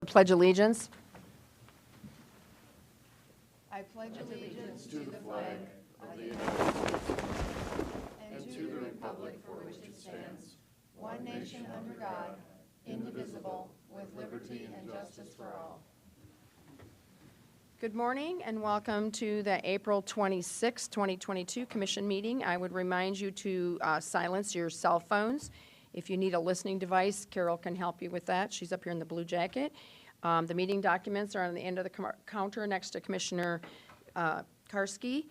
Pledge allegiance. I pledge allegiance to the flag of the United States and to the republic for which it stands, one nation under God, indivisible, with liberty and justice for all. Good morning and welcome to the April 26, 2022 Commission meeting. I would remind you to silence your cell phones. If you need a listening device, Carol can help you with that. She's up here in the blue jacket. The meeting documents are on the end of the counter next to Commissioner Karski.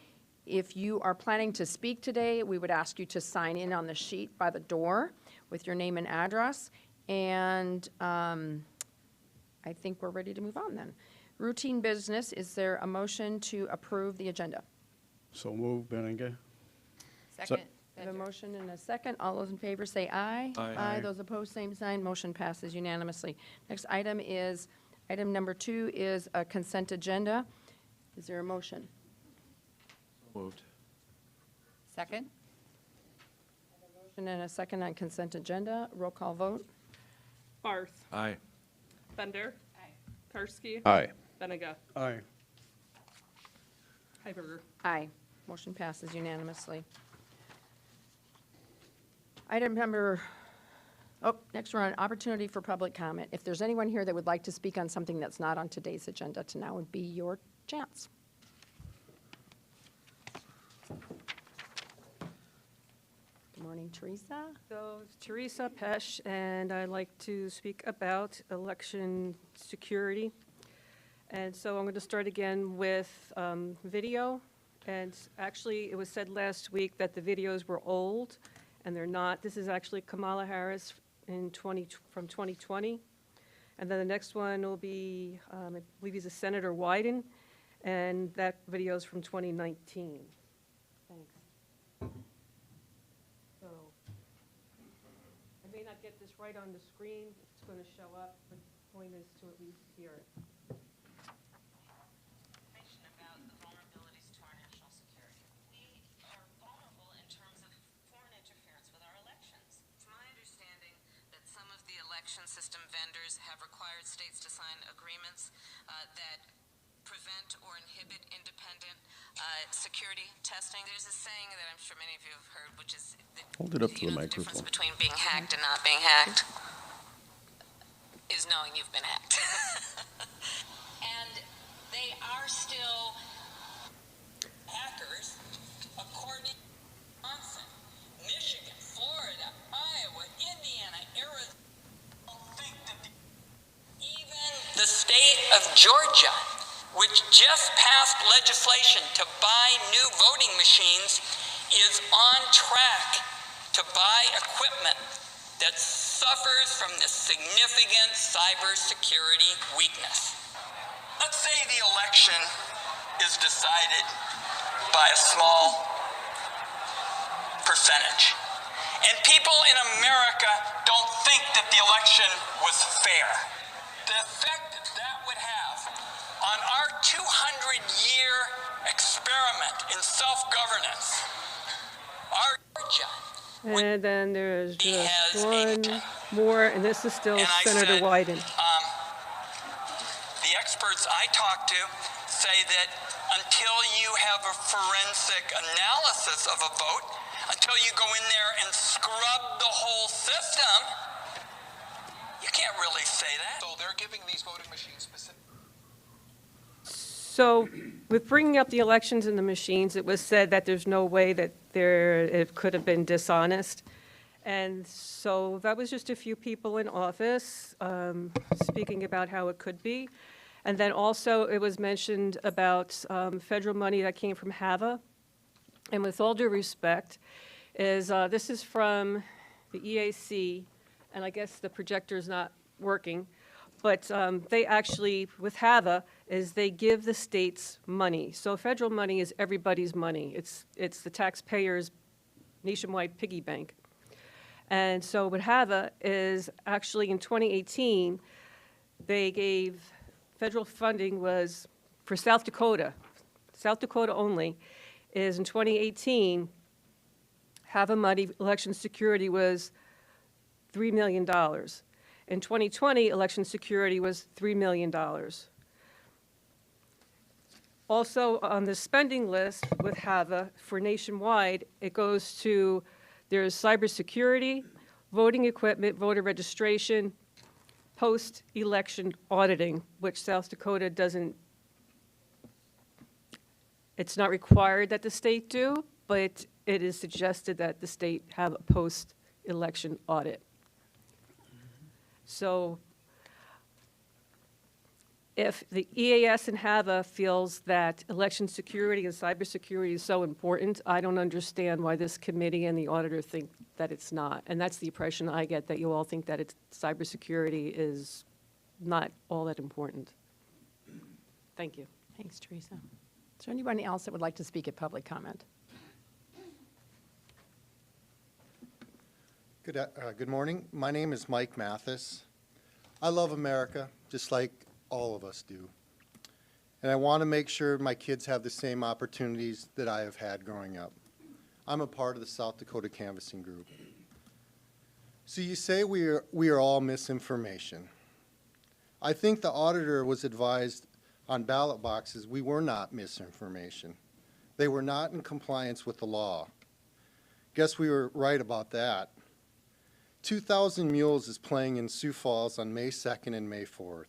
If you are planning to speak today, we would ask you to sign in on the sheet by the door with your name and address. And I think we're ready to move on then. Routine business, is there a motion to approve the agenda? So move, Benninger. Second. I have a motion and a second. All those in favor say aye. Aye. Those opposed, same sign. Motion passes unanimously. Next item is, item number 2 is a consent agenda. Is there a motion? Moved. Second. Motion and a second on consent agenda. Roll call vote. Barth. Aye. Bender. Aye. Karski. Aye. Benega. Aye. Heiberger. Aye. Motion passes unanimously. Item number, next we're on opportunity for public comment. If there's anyone here that would like to speak on something that's not on today's agenda, now would be your chance. Good morning, Teresa. So, Teresa Pesch, and I'd like to speak about election security. And so I'm going to start again with video. And actually, it was said last week that the videos were old, and they're not. This is actually Kamala Harris from 2020. And then the next one will be, I believe he's a Senator Wyden, and that video is from 2019. Thanks. So, I may not get this right on the screen. It's going to show up, but the point is to at least hear it. About the vulnerabilities to our national security. We are vulnerable in terms of foreign interference with our elections. It's my understanding that some of the election system vendors have required states to sign agreements that prevent or inhibit independent security testing. There's a saying that I'm sure many of you have heard, which is Hold it up to the the microphone. difference between being hacked and not being hacked is knowing you've been hacked. And they are still hackers, according to Wisconsin, Michigan, Florida, Iowa, Indiana, Arizona. Even the state of Georgia, which just passed legislation to buy new voting machines, is on track to buy equipment that suffers from this significant cybersecurity weakness. Let's say the election is decided by a small percentage, and people in America don't think that the election was fair. The effect that that would have on our 200-year experiment in self-governance, our Georgia. And then there's just one more, and this is still Senator Wyden. The experts I talk to say that until you have a forensic analysis of a vote, until you go in there and scrub the whole system, you can't really say that. So they're giving these voting machines specific. So with bringing up the elections and the machines, it was said that there's no way that it could have been dishonest. And so that was just a few people in office speaking about how it could be. And then also it was mentioned about federal money that came from HAVA. And with all due respect, this is from the EAC, and I guess the projector's not working. But they actually, with HAVA, is they give the states money. So federal money is everybody's money. It's the taxpayers' nationwide piggy bank. And so what HAVA is actually in 2018, they gave federal funding was for South Dakota only, is in 2018, HAVA money, election security was $3 million. In 2020, election security was $3 million. Also, on the spending list with HAVA for nationwide, it goes to, there's cybersecurity, voting equipment, voter registration, post-election auditing, which South Dakota doesn't, it's not required that the state do, but it is suggested that the state have a post-election audit. So if the EAS and HAVA feels that election security and cybersecurity is so important, I don't understand why this committee and the auditor think that it's not. And that's the impression I get, that you all think that cybersecurity is not all that important. Thank you. Thanks, Teresa. Is there anybody else that would like to speak at public comment? Good morning. My name is Mike Mathis. I love America, just like all of us do. And I want to make sure my kids have the same opportunities that I have had growing up. I'm a part of the South Dakota Canvassing Group. So you say we are all misinformation. I think the auditor was advised on ballot boxes we were not misinformation. They were not in compliance with the law. Guess we were right about that. 2,000 Mules is playing in Sioux Falls on May 2nd and May 4th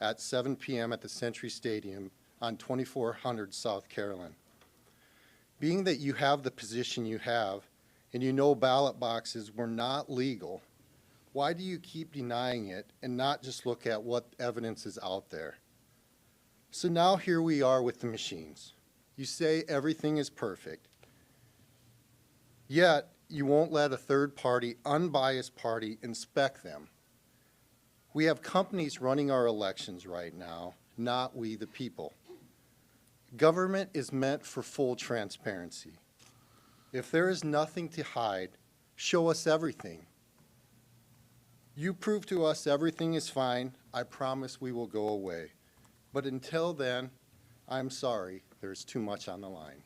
at 7 p.m. at the Century Stadium on 2400 South Carolina. Being that you have the position you have and you know ballot boxes were not legal, why do you keep denying it and not just look at what evidence is out there? So now here we are with the machines. You say everything is perfect, yet you won't let a third party, unbiased party, inspect them. We have companies running our elections right now, not we the people. Government is meant for full transparency. If there is nothing to hide, show us everything. You prove to us everything is fine, I promise we will go away. But until then, I'm sorry, there's too much on the line.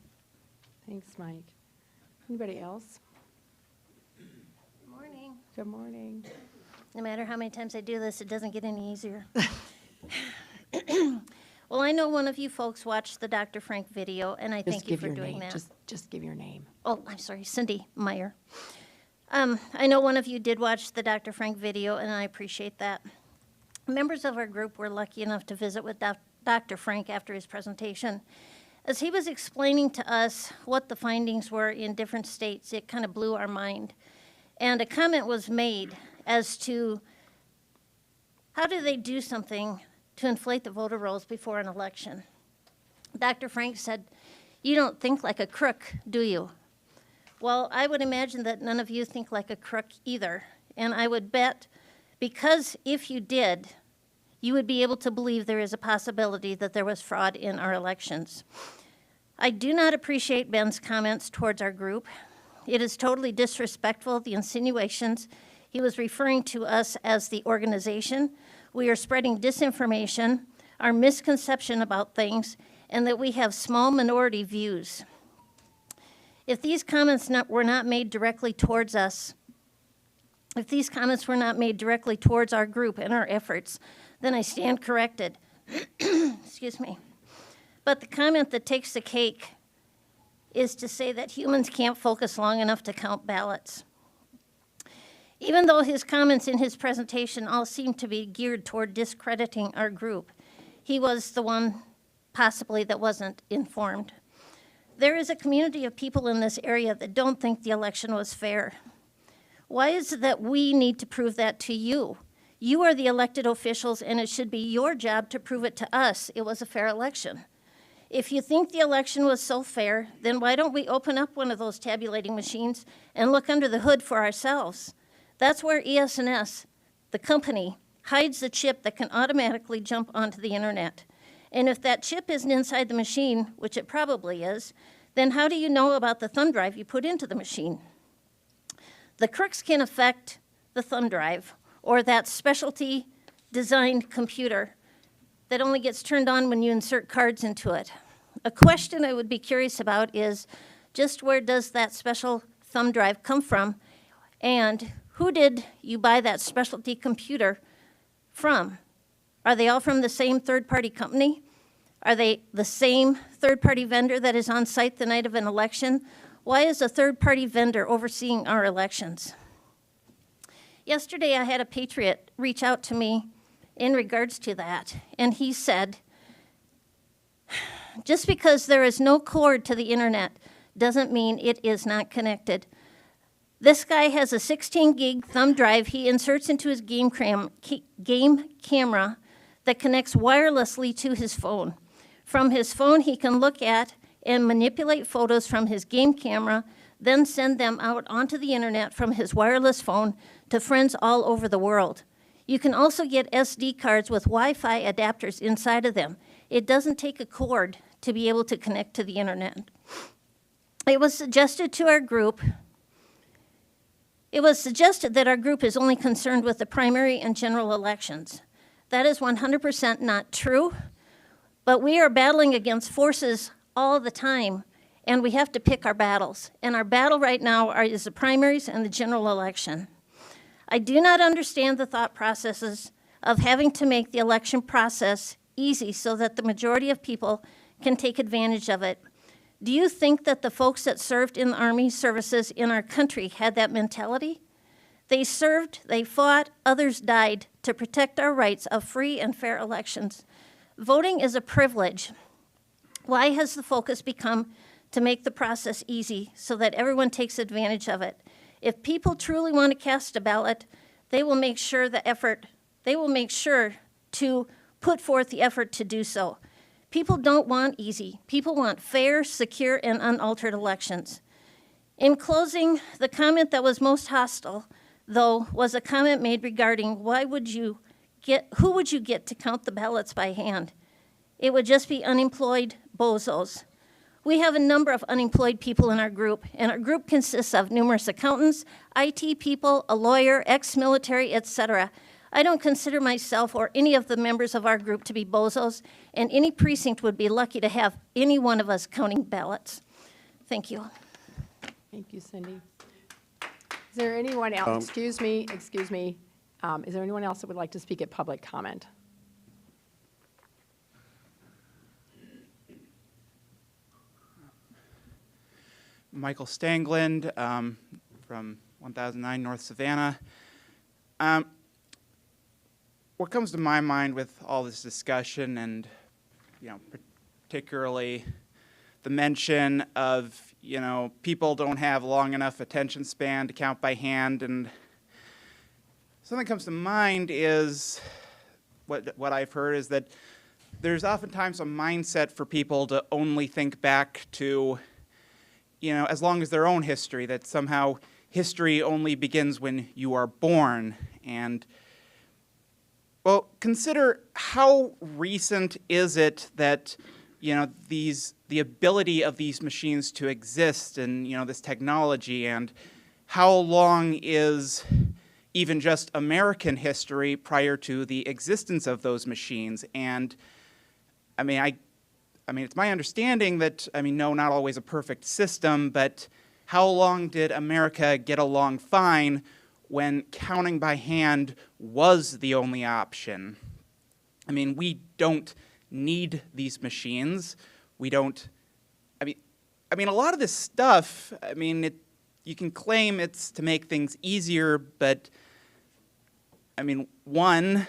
Thanks, Mike. Anybody else? Morning. Good morning. No matter how many times I do this, it doesn't get any easier. Well, I know one of you folks watched the Dr. Frank video, and I thank you for doing that. Just give your name. Oh, I'm sorry, Cindy Meyer. I know one of you did watch the Dr. Frank video, and I appreciate that. Members of our group were lucky enough to visit with Dr. Frank after his presentation. As he was explaining to us what the findings were in different states, it kind of blew our mind. And a comment was made as to how do they do something to inflate the voter rolls before an election. Dr. Frank said, "You don't think like a crook, do you?" Well, I would imagine that none of you think like a crook either. And I would bet, because if you did, you would be able to believe there is a possibility that there was fraud in our elections. I do not appreciate Ben's comments towards our group. It is totally disrespectful, the insinuations. He was referring to us as the organization. We are spreading disinformation, our misconception about things, and that we have small minority views. If these comments were not made directly towards us, if these comments were not made directly towards our group and our efforts, then I stand corrected. Excuse me. But the comment that takes the cake is to say that humans can't focus long enough to count ballots. Even though his comments in his presentation all seem to be geared toward discrediting our group, he was the one possibly that wasn't informed. There is a community of people in this area that don't think the election was fair. Why is it that we need to prove that to you? You are the elected officials, and it should be your job to prove it to us it was a fair election. If you think the election was so fair, then why don't we open up one of those tabulating machines and look under the hood for ourselves? That's where ES&S, the company, hides the chip that can automatically jump onto the internet. And if that chip isn't inside the machine, which it probably is, then how do you know about the thumb drive you put into the machine? The crooks can affect the thumb drive or that specialty designed computer that only gets turned on when you insert cards into it. A question I would be curious about is just where does that special thumb drive come from, And who did you buy that specialty computer from? Are they all from the same third-party company? Are they the same third-party vendor that is on site the night of an election? Why is a third-party vendor overseeing our elections? Yesterday, I had a patriot reach out to me in regards to that, and he said, just because there is no cord to the internet doesn't mean it is not connected. This guy has a 16 gig thumb drive he inserts into his game camera that connects wirelessly to his phone. From his phone, he can look at and manipulate photos from his game camera, then send them out onto the internet from his wireless phone to friends all over the world. You can also get SD cards with Wi-Fi adapters inside of them. It doesn't take a cord to be able to connect to the internet. It was suggested that our group is only concerned with the primary and general elections. That is 100% not true, but we are battling against forces all the time, and we have to pick our battles. And our battle right now is the primaries and the general election. I do not understand the thought processes of having to make the election process easy so that the majority of people can take advantage of it. Do you think that the folks that served in the Army services in our country had that mentality? They served, they fought, others died to protect our rights of free and fair elections. Voting is a privilege. Why has the focus become to make the process easy so that everyone takes advantage of it? If people truly want to cast a ballot, they will make sure to put forth the effort to do so. People don't want easy. People want fair, secure, and unaltered elections. In closing, the comment that was most hostile, though, was a comment made regarding who would you get to count the ballots by hand? It would just be unemployed bozos. We have a number of unemployed people in our group, and our group consists of numerous accountants, IT people, a lawyer, ex-military, etc. I don't consider myself or any of the members of our group to be bozos, and any precinct would be lucky to have any one of us counting ballots. Thank you. Thank you, Cindy. Is there anyone else, excuse me, is there anyone else that would like to speak at public comment? Michael Stangland from 1009 North Savannah. What comes to my mind with all this discussion, and particularly the mention of people don't have long enough attention span to count by hand, and something that comes to mind is what I've heard is that there's oftentimes a mindset for people to only think back to as long as their own history, that somehow history only begins when you are born. And, well, consider how recent is it that, the ability of these machines to exist and, this technology, and how long is even just American history prior to the existence of those machines. And, it's my understanding that, no, not always a perfect system, but how long did America get along fine when counting by hand was the only option? We don't need these machines. We don't, a lot of this stuff, you can claim it's to make things easier, but, one,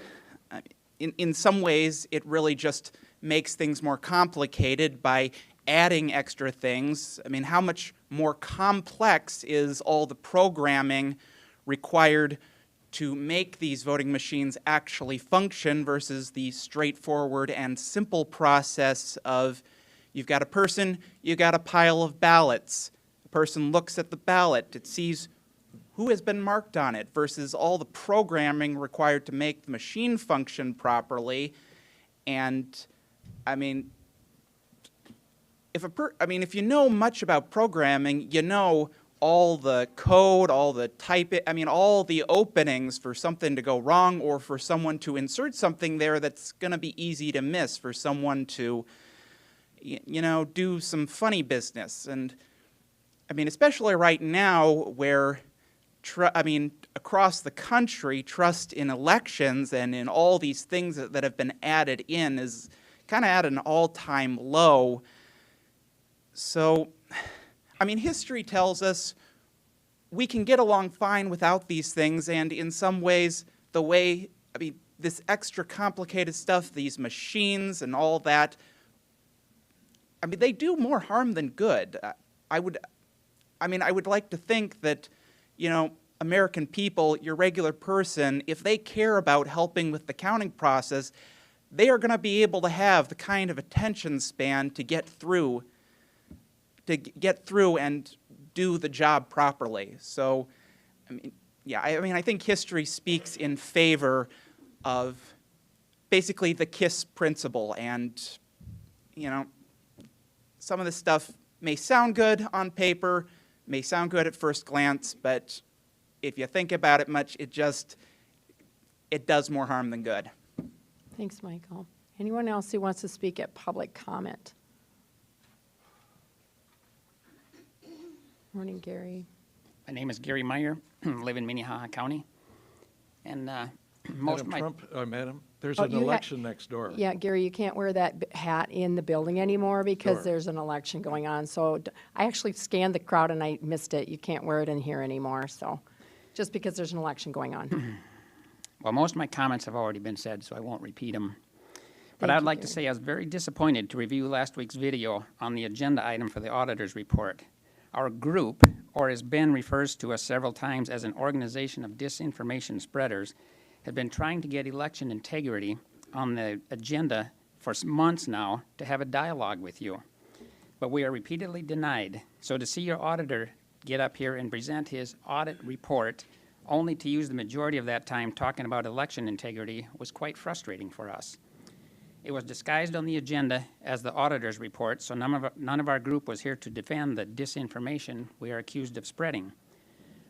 in some ways, it really just makes things more complicated by adding extra things. How much more complex is all the programming required to make these voting machines actually function versus the straightforward and simple process of you've got a person, you've got a pile of ballots. The person looks at the ballot, it sees who has been marked on it versus all the programming required to make the machine function properly. And if you know much about programming, you know all the code, all the all the openings for something to go wrong or for someone to insert something there that's going to be easy to miss, for someone to, do some funny business. And, especially right now where across the country, trust in elections and in all these things that have been added in is kind of at an all-time low. So, history tells us we can get along fine without these things, and in some ways, this extra complicated stuff, these machines and all that, they do more harm than good. I would like to think that, American people, your regular person, if they care about helping with the counting process, they are going to be able to have the kind of attention span to get through and do the job properly. So, I think history speaks in favor of basically the KISS principle, and, some of this stuff may sound good on paper, may sound good at first glance, but if you think about it much, it does more harm than good. Thanks, Michael. Anyone else who wants to speak at public comment? Morning, Gary. My name is Gary Meyer, live in Minnehaha County, and most of my... Madam, there's Oh, an election next door. Yeah, Gary, you can't wear that hat in the building anymore because Sure. there's an election going on. So I actually scanned the crowd and I missed it. You can't wear it in here anymore, so, just because there's an election going on. Well, most of my comments have already been said, so I won't repeat them. But Thank I'd you, like to Gary. say I was very disappointed to review last week's video on the agenda item for the auditor's report. Our group, or as Ben refers to us several times as an organization of disinformation spreaders, has been trying to get election integrity on the agenda for months now to have a dialogue with you. But we are repeatedly denied. So to see your auditor get up here and present his audit report only to use the majority of that time talking about election integrity was quite frustrating for us. It was disguised on the agenda as the auditor's report, so none of our group was here to defend the disinformation we are accused of spreading.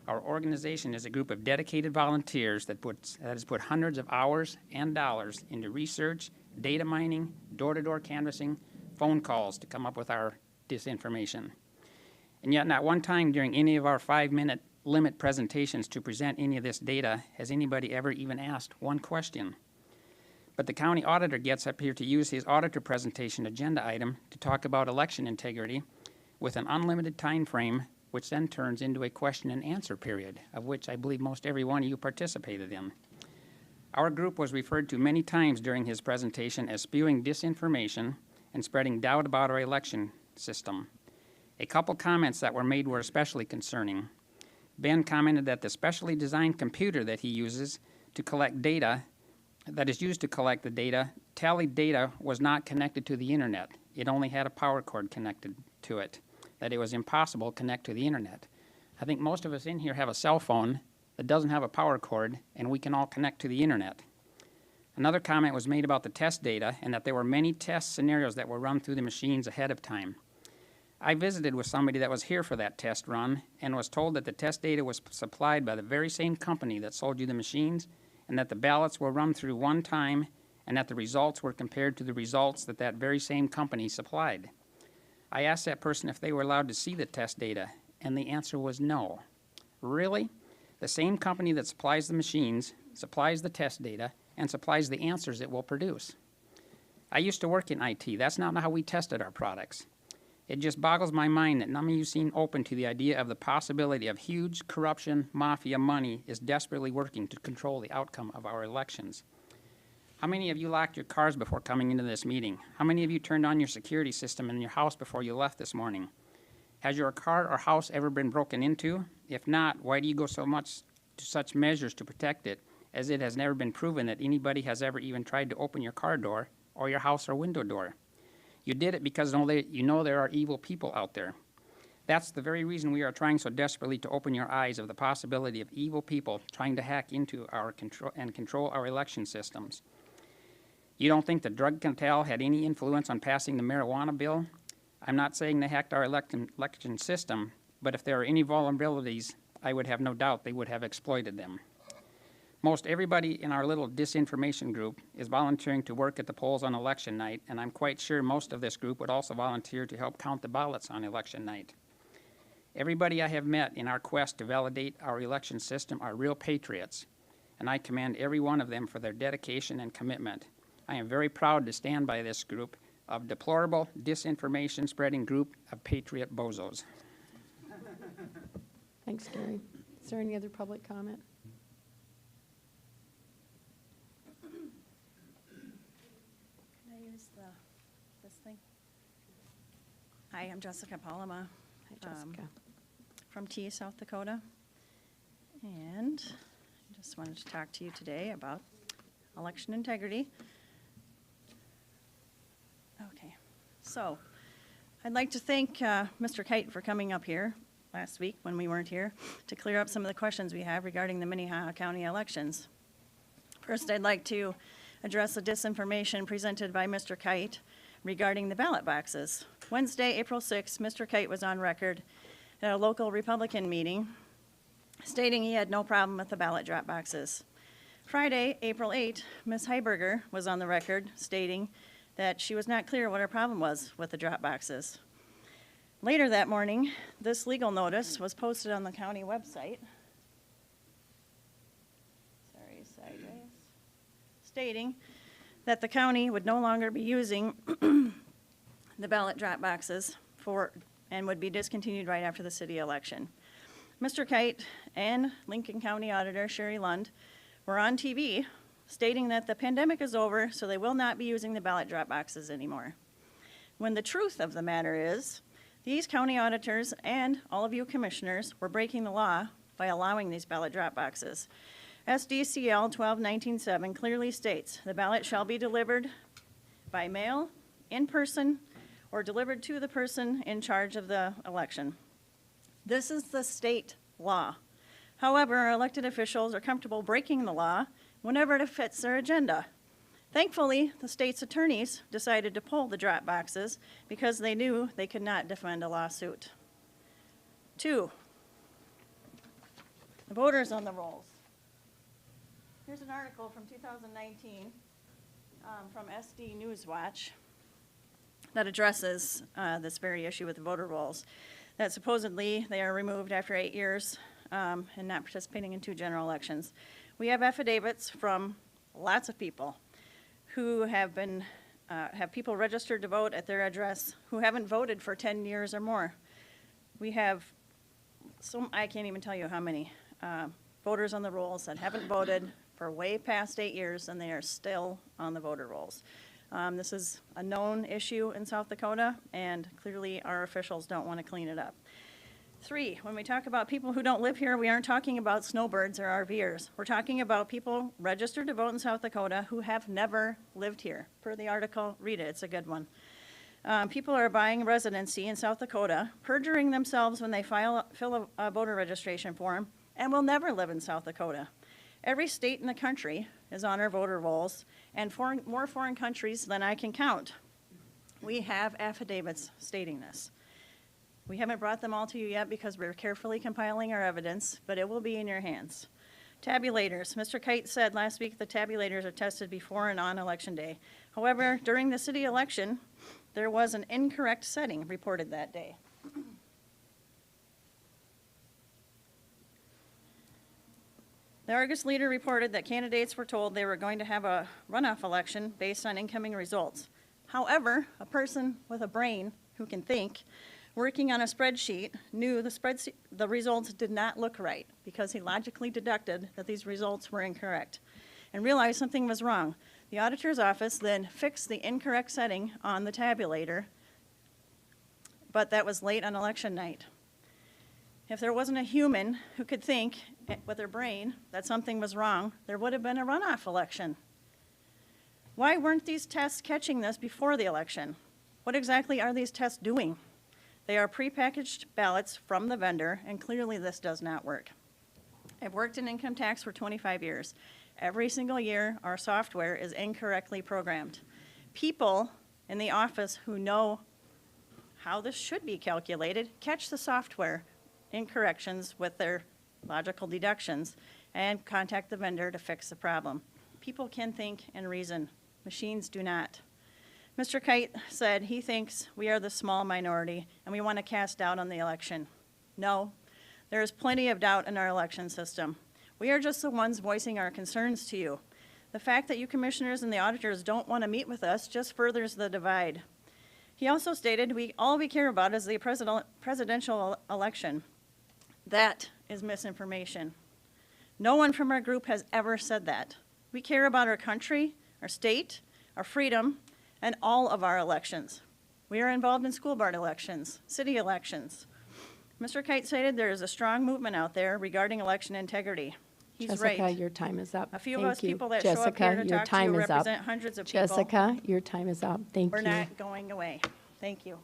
Our organization is a group of dedicated volunteers that has put hundreds of hours and dollars into research, data mining, door-to-door canvassing, phone calls to come up with our disinformation. And yet not one time during any of our 5-minute limit presentations to present any of this data has anybody ever even asked one question. But the county auditor gets up here to use his auditor presentation agenda item to talk about election integrity with an unlimited time frame, which then turns into a question and answer period, of which I believe most every one of you participated in. Our group was referred to many times during his presentation as spewing disinformation and spreading doubt about our election system. A couple comments that were made were especially concerning. Ben commented that the specially designed computer that he uses to collect data, that is used to collect the data, tallied data was not connected to the internet. It only had a power cord connected to it, that it was impossible to connect to the internet. I think most of us in here have a cell phone that doesn't have a power cord, and we can all connect to the internet. Another comment was made about the test data and that there were many test scenarios that were run through the machines ahead of time. I visited with somebody that was here for that test run and was told that the test data was supplied by the very same company that sold you the machines, and that the ballots were run through one time, and that the results were compared to the results that that very same company supplied. I asked that person if they were allowed to see the test data, and the answer was no. Really? The same company that supplies the machines, supplies the test data, and supplies the answers it will produce. I used to work in IT. That's not how we tested our products. It just boggles my mind that none of you seem open to the idea of the possibility of huge corruption, mafia money is desperately working to control the outcome of our elections. How many of you locked your cars before coming into this meeting? How many of you turned on your security system in your house before you left this morning? Has your car or house ever been broken into? If not, why do you go so much to such measures to protect it, as it has never been proven that anybody has ever even tried to open your car door or your house or window door? You did it because you know there are evil people out there. That's the very reason we are trying so desperately to open your eyes of the possibility of evil people trying to hack into our control our election systems. You don't think the drug cartel had any influence on passing the marijuana bill? I'm not saying they hacked our election system, but if there are any vulnerabilities, I would have no doubt they would have exploited them. Most everybody in our little disinformation group is volunteering to work at the polls on election night, and I'm quite sure most of this group would also volunteer to help count the ballots on election night. Everybody I have met in our quest to validate our election system are real patriots, and I commend every one of them for their dedication and commitment. I am very proud to stand by this group of deplorable, disinformation-spreading group of patriot bozos. Thanks, Gary. Is there any other public comment? Can I use this thing? Hi, I'm Jessica Palama. Hi, Jessica. From T, South Dakota. And I just wanted to talk to you today about election integrity. Okay, so I'd like to thank Mr. Kite for coming up here last week when we weren't here to clear up some of the questions we have regarding the Minnehaha County elections. First, I'd like to address the disinformation presented by Mr. Kite regarding the ballot boxes. Wednesday, April 6th, Mr. Kite was on record at a local Republican meeting stating he had no problem with the ballot drop boxes. Friday, April 8th, Ms. Heiberger was on the record stating that she was not clear what her problem was with the drop boxes. Later that morning, this legal notice was posted on the county website. Sorry, sideways. Stating that the county would no longer be using the ballot drop boxes and would be discontinued right after the city election. Mr. Kite and Lincoln County Auditor Sherry Lund were on TV stating that the pandemic is over, so they will not be using the ballot drop boxes anymore. When the truth of the matter is, these county auditors and all of you commissioners were breaking the law by allowing these ballot drop boxes. SDCL 12-19-7 clearly states the ballot shall be delivered by mail, in person, or delivered to the person in charge of the election. This is the state law. However, our elected officials are comfortable breaking the law whenever it fits their agenda. Thankfully, the state's attorneys decided to pull the drop boxes because they knew they could not defend a lawsuit. 2, the voters on the rolls. Here's an article from 2019 from SD Newswatch that addresses this very issue with the voter rolls, that supposedly they are removed after 8 years and not participating in 2 general elections. We have affidavits from lots of people who have been, have people registered to vote at their address who haven't voted for 10 years or more. We have, I can't even tell you how many voters on the rolls that haven't voted for way past 8 years and they are still on the voter rolls. This is a known issue in South Dakota, and clearly our officials don't want to clean it up. 3, when we talk about people who don't live here, we aren't talking about snowbirds or RVers. We're talking about people registered to vote in South Dakota who have never lived here. Per the article, read it, it's a good one. People are buying residency in South Dakota, perjuring themselves when they fill a voter registration form, and will never live in South Dakota. Every state in the country is on our voter rolls, and more foreign countries than I can count. We have affidavits stating this. We haven't brought them all to you yet because we're carefully compiling our evidence, but it will be in your hands. Tabulators. Mr. Kite said last week the tabulators are tested before and on Election Day. However, during the city election, there was an incorrect setting reported that day. The Argus Leader reported that candidates were told they were going to have a runoff election based on incoming results. However, a person with a brain who can think, working on a spreadsheet, knew the results did not look right because he logically deducted that these results were incorrect and realized something was wrong. The auditor's office then fixed the incorrect setting on the tabulator, but that was late on election night. If there wasn't a human who could think with their brain that something was wrong, there would have been a runoff election. Why weren't these tests catching this before the election? What exactly are these tests doing? They are prepackaged ballots from the vendor, and clearly this does not work. I've worked in income tax for 25 years. Every single year, our software is incorrectly programmed. People in the office who know how this should be calculated catch the software incorrections with their logical deductions and contact the vendor to fix the problem. People can think and reason. Machines do not. Mr. Kite said he thinks we are the small minority and we want to cast doubt on the election. No, there is plenty of doubt in our election system. We are just the ones voicing our concerns to you. The fact that you commissioners and the auditors don't want to meet with us just furthers the divide. He also stated, all we care about is the presidential election. That is misinformation. No one from our group has ever said that. We care about our country, our state, our freedom, and all of our elections. We are involved in school board elections, city elections. Mr. Kite stated there is a strong movement out there regarding election integrity. He's right. Jessica, your time is up. A few of Thank us you. people that show up here to Jessica, your talk to time you is up. represent hundreds of people. Jessica, your time is up. Thank We're you. not going away. Thank you.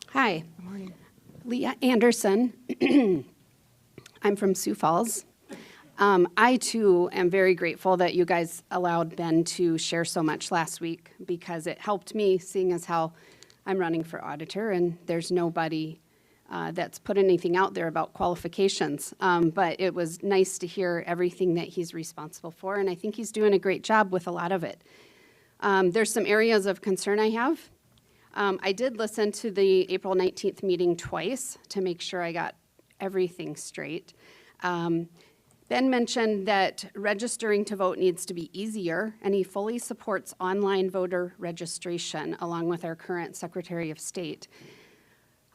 Hi. Good morning. Leah Anderson. I'm from Sioux Falls. I, too, am very grateful that you guys allowed Ben to share so much last week because it helped me, seeing as how I'm running for auditor and there's nobody that's put anything out there about qualifications. But it was nice to hear everything that he's responsible for, and I think he's doing a great job with a lot of it. There's some areas of concern I have. I did listen to the April 19th meeting twice to make sure I got everything straight. Ben mentioned that registering to vote needs to be easier, and he fully supports online voter registration along with our current Secretary of State.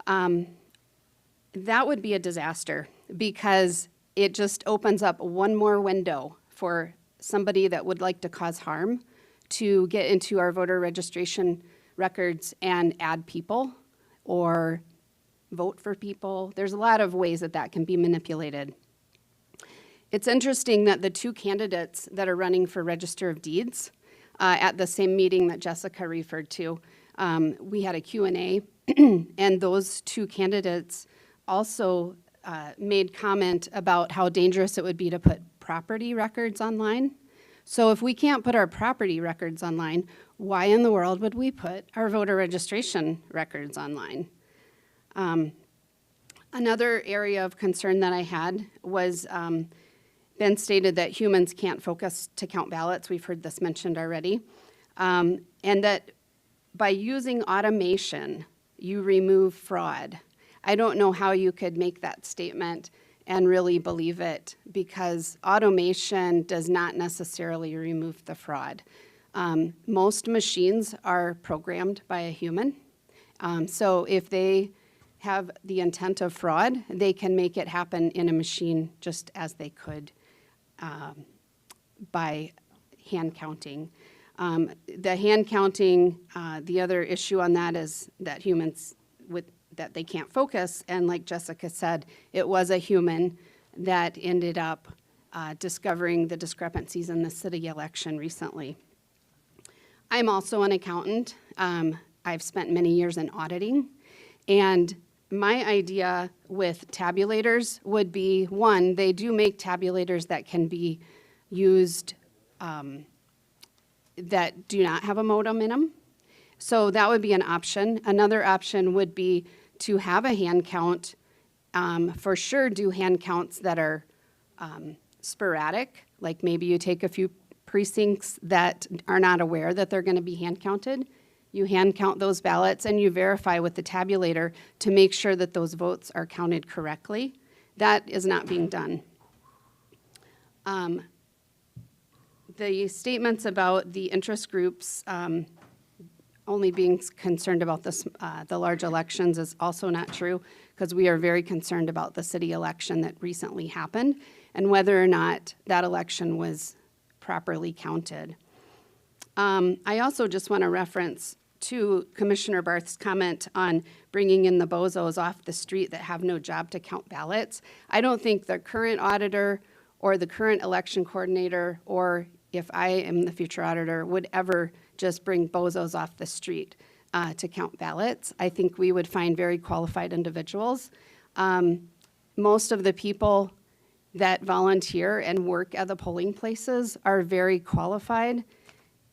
That would be a disaster because it just opens up one more window for somebody that would like to cause harm to get into our voter registration records and add people or vote for people. There's a lot of ways that that can be manipulated. It's interesting that the two candidates that are running for Register of Deeds at the same meeting that Jessica referred to, we had a Q&A, and those two candidates also made comment about how dangerous it would be to put property records online. So if we can't put our property records online, why in the world would we put our voter registration records online? Another area of concern that I had was Ben stated that humans can't focus to count ballots. We've heard this mentioned already. And that by using automation, you remove fraud. I don't know how you could make that statement and really believe it because automation does not necessarily remove the fraud. Most machines are programmed by a human. So if they have the intent of fraud, they can make it happen in a machine just as they could by hand counting. The hand counting, the other issue on that is that humans that they can't focus, and like Jessica said, it was a human that ended up discovering the discrepancies in the city election recently. I'm also an accountant. I've spent many years in auditing, and my idea with tabulators would be, one, they do make tabulators that can be used that do not have a modem in them. So that would be an option. Another option would be to have a hand count. For sure, do hand counts that are sporadic, like maybe you take a few precincts that are not aware that they're going to be hand counted. You hand count those ballots and you verify with the tabulator to make sure that those votes are counted correctly. That is not being done. The statements about the interest groups only being concerned about the large elections is also not true because we are very concerned about the city election that recently happened and whether or not that election was properly counted. I also just want to reference to Commissioner Barth's comment on bringing in the bozos off the street that have no job to count ballots. I don't think the current auditor or the current election coordinator, or if I am the future auditor, would ever just bring bozos off the street to count ballots. I think we would find very qualified individuals. Most of the people that volunteer and work at the polling places are very qualified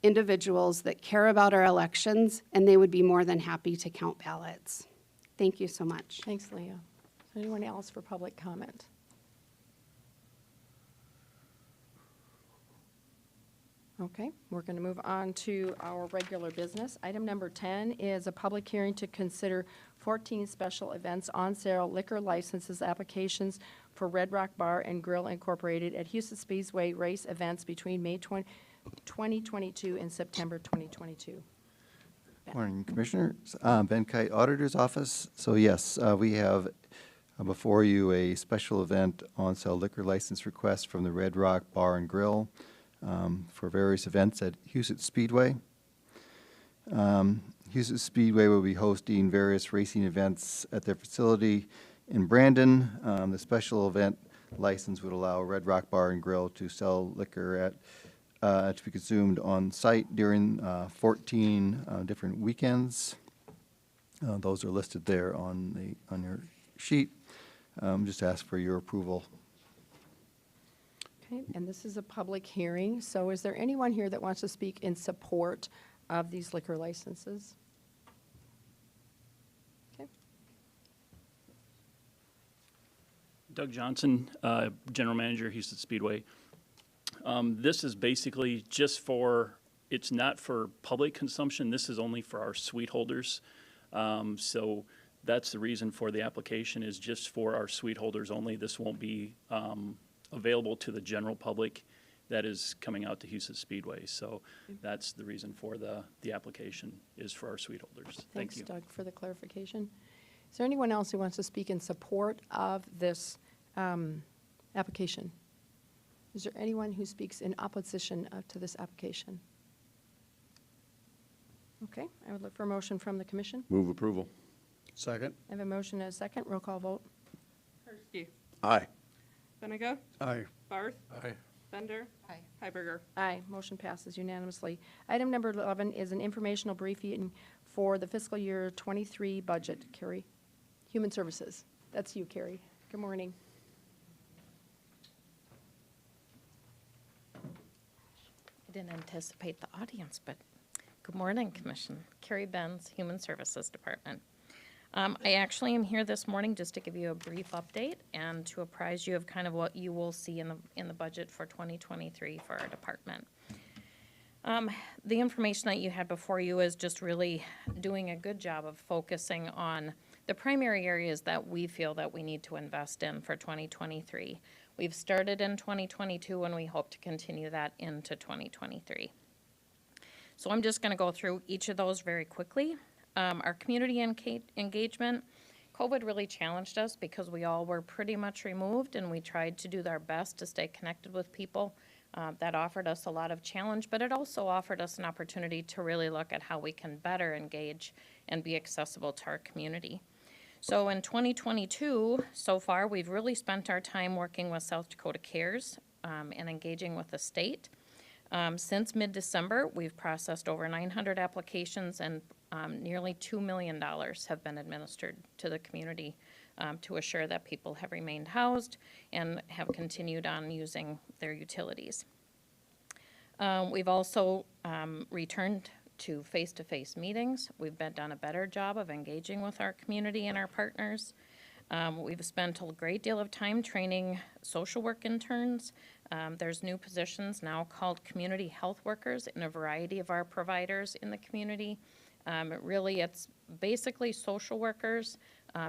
individuals that care about our elections, and they would be more than happy to count ballots. Thank you so much. Thanks, Leah. Anyone else for public comment? Okay, we're going to move on to our regular business. Item number 10 is a public hearing to consider 14 special events on sale liquor licenses applications for Red Rock Bar and Grill Incorporated at Houston Speedway race events between May 2022 and September 2022. Morning, Commissioners. Ben Kite, Auditor's Office. So yes, we have before you a special event on sale liquor license request from the Red Rock Bar and Grill for various events at Houston Speedway. Houston Speedway will be hosting various racing events at their facility in Brandon. The special event license would allow Red Rock Bar and Grill to sell liquor to be consumed on site during 14 different weekends. Those are listed there on your sheet. Just ask for your approval. Okay, and this is a public hearing, so is there anyone here that wants to speak in support of these liquor licenses? Okay. Doug Johnson, General Manager, Houston Speedway. This is basically just it's not for public consumption. This is only for our suite holders. So that's the reason for the application, is just for our suite holders only. This won't be available to the general public that is coming out to Houston Speedway. So that's the reason for the application, is for our suite holders. Thank you. Thanks, Doug, for the clarification. Is there anyone else who wants to speak in support of this application? Is there anyone who speaks in opposition to this application? Okay, I would look for a motion from the commission. Move approval. Second. I have a motion and a second. Roll call vote. Hersky. Aye. Benega. Aye. Barth. Aye. Bender. Aye. Heiberger. Aye, motion passes unanimously. Item number 11 is an informational briefing for the fiscal year 23 budget. Carrie, Human Services. That's you, Carrie. Good morning. I didn't anticipate the audience, but good morning, Commission. Carrie Benz, Human Services Department. I actually am here this morning just to give you a brief update and to apprise you of kind of what you will see in the budget for 2023 for our department. The information that you had before you is just really doing a good job of focusing on the primary areas that we feel that we need to invest in for 2023. We've started in 2022 and we hope to continue that into 2023. So I'm just going to go through each of those very quickly. Our community engagement, COVID really challenged us because we all were pretty much removed, and we tried to do our best to stay connected with people. That offered us a lot of challenge, but it also offered us an opportunity to really look at how we can better engage and be accessible to our community. So in 2022, so far, we've really spent our time working with South Dakota Cares and engaging with the state. Since mid-December, we've processed over 900 applications, and nearly $2 million have been administered to the community to assure that people have remained housed and have continued on using their utilities. We've also returned to face-to-face meetings. We've done a better job of engaging with our community and our partners. We've spent a great deal of time training social work interns. There's new positions now called community health workers in a variety of our providers in the community. It's basically social workers,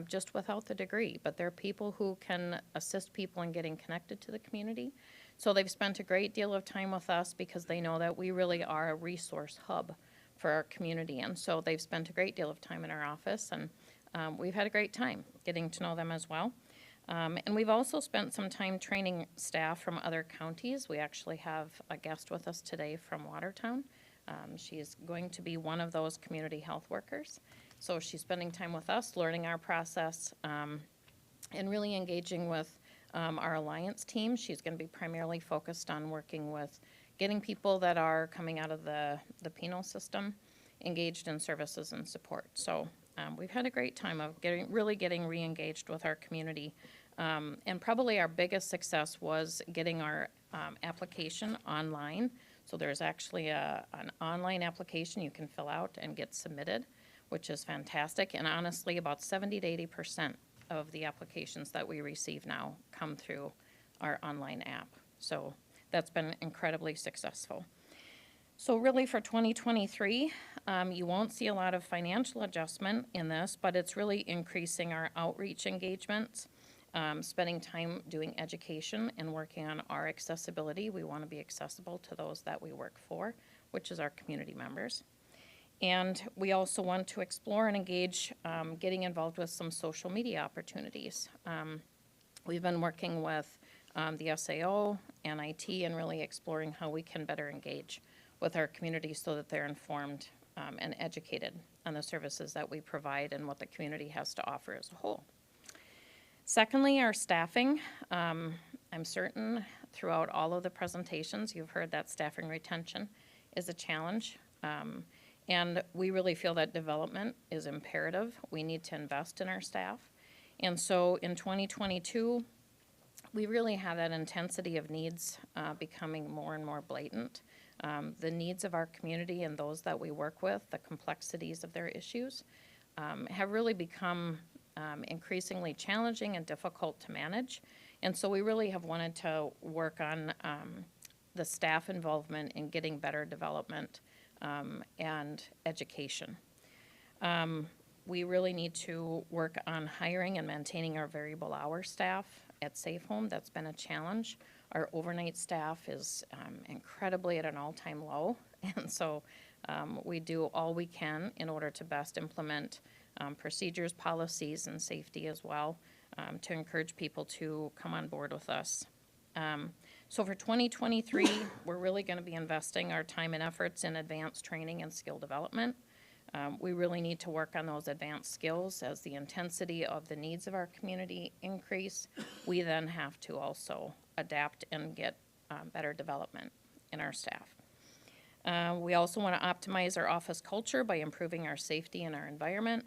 just without the degree, but they're people who can assist people in getting connected to the community. So they've spent a great deal of time with us because they know that we really are a resource hub for our community. And so they've spent a great deal of time in our office, and we've had a great time getting to know them as well. And we've also spent some time training staff from other counties. We actually have a guest with us today from Watertown. She is going to be one of those community health workers. So she's spending time with us, learning our process, and really engaging with our alliance team. She's going to be primarily focused on working with getting people that are coming out of the penal system engaged in services and support. So we've had a great time of really getting re-engaged with our community. And probably our biggest success was getting our application online. So there's actually an online application you can fill out and get submitted, which is fantastic. And honestly, about 70 to 80% of the applications that we receive now come through our online app. So that's been incredibly successful. So really for 2023, you won't see a lot of financial adjustment in this, but it's really increasing our outreach engagements, spending time doing education and working on our accessibility. We want to be accessible to those that we work for, which is our community members. And we also want to explore and engage, getting involved with some social media opportunities. We've been working with the SAO and IT and really exploring how we can better engage with our community so that they're informed and educated on the services that we provide and what the community has to offer as a whole. Secondly, our staffing. I'm certain throughout all of the presentations you've heard that staffing retention is a challenge. And we really feel that development is imperative. We need to invest in our staff. And so in 2022, we really have that intensity of needs becoming more and more blatant. The needs of our community and those that we work with, the complexities of their issues, have really become increasingly challenging and difficult to manage. And so we really have wanted to work on the staff involvement in getting better development and education. We really need to work on hiring and maintaining our variable hour staff at Safe Home. That's been a challenge. Our overnight staff is incredibly at an all-time low, and so we do all we can in order to best implement procedures, policies, and safety as well to encourage people to come on board with us. So for 2023, we're really going to be investing our time and efforts in advanced training and skill development. We really need to work on those advanced skills as the intensity of the needs of our community increase. We then have to also adapt and get better development in our staff. We also want to optimize our office culture by improving our safety and our environment,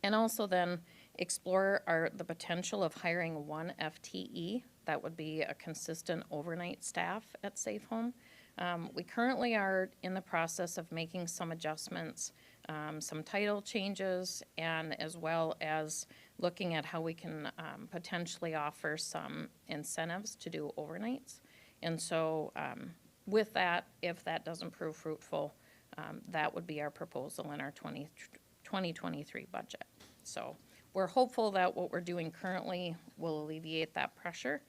and also then explore the potential of hiring one FTE. That would be a consistent overnight staff at Safe Home. We currently are in the process of making some adjustments, some title changes, and as well as looking at how we can potentially offer some incentives to do overnights. And so with that, if that doesn't prove fruitful, that would be our proposal in our 2023 budget. So we're hopeful that what we're doing currently will alleviate that pressure.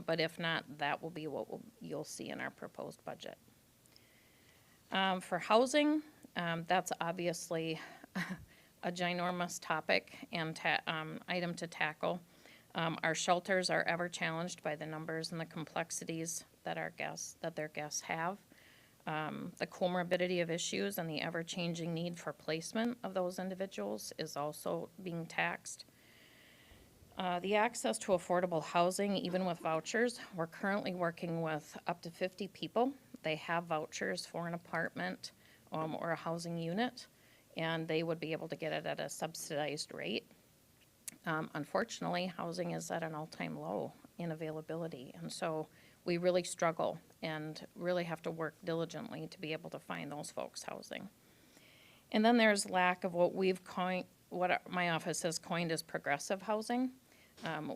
But if not, that will be what you'll see in our proposed budget. For housing, that's obviously a ginormous topic and item to tackle. Our shelters are ever challenged by the numbers and the complexities that their guests have. The comorbidity of issues and the ever-changing need for placement of those individuals is also being taxed. The access to affordable housing, even with vouchers, we're currently working with up to 50 people. They have vouchers for an apartment or a housing unit, and they would be able to get it at a subsidized rate. Unfortunately, housing is at an all-time low in availability, and so we really struggle and really have to work diligently to be able to find those folks housing. And then there's lack of what my office has coined as progressive housing.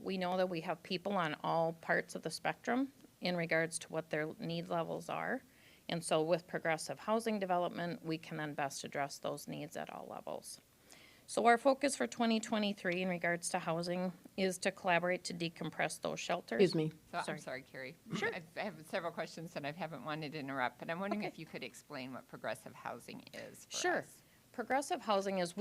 We know that we have people on all parts of the spectrum in regards to what their need levels are. And so with progressive housing development, we can then best address those needs at all levels. So our focus for 2023 in regards to housing is to collaborate to decompress those shelters. Excuse me. So, I'm sorry, Carrie. Sure. I have several questions and I haven't wanted to interrupt, but I'm wondering if you could explain what progressive housing is for Sure. us. Progressive housing is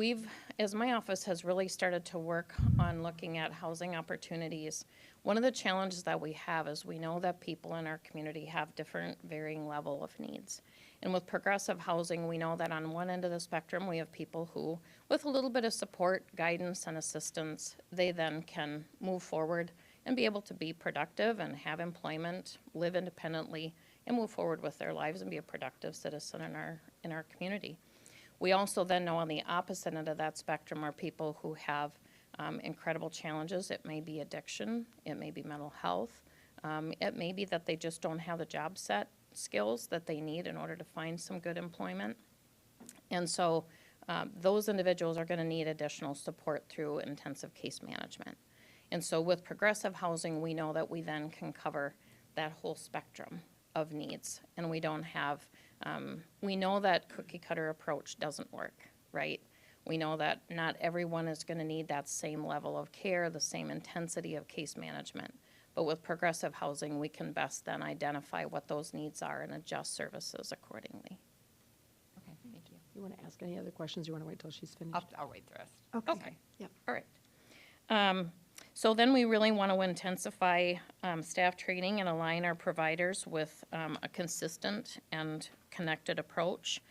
as my office has really started to work on looking at housing opportunities, one of the challenges that we have is we know that people in our community have different varying level of needs. And with progressive housing, we know that on one end of the spectrum, we have people who, with a little bit of support, guidance, and assistance, they then can move forward and be able to be productive and have employment, live independently, and move forward with their lives and be a productive citizen in our community. We also then know on the opposite end of that spectrum are people who have incredible challenges. It may be addiction, it may be mental health, it may be that they just don't have the job set skills that they need in order to find some good employment. And so those individuals are going to need additional support through intensive case management. And so with progressive housing, we know that we then can cover that whole spectrum of needs, and we don't have We know that cookie cutter approach doesn't work, right? We know that not everyone is going to need that same level of care, the same intensity of case management. But with progressive housing, we can best then identify what those needs are and adjust services accordingly. Okay, thank you. You want to ask any other questions? You want to wait till she's finished? I'll wait the rest. Okay. Yep. All right. So then we really want to intensify staff training and align our providers with a consistent and connected approach.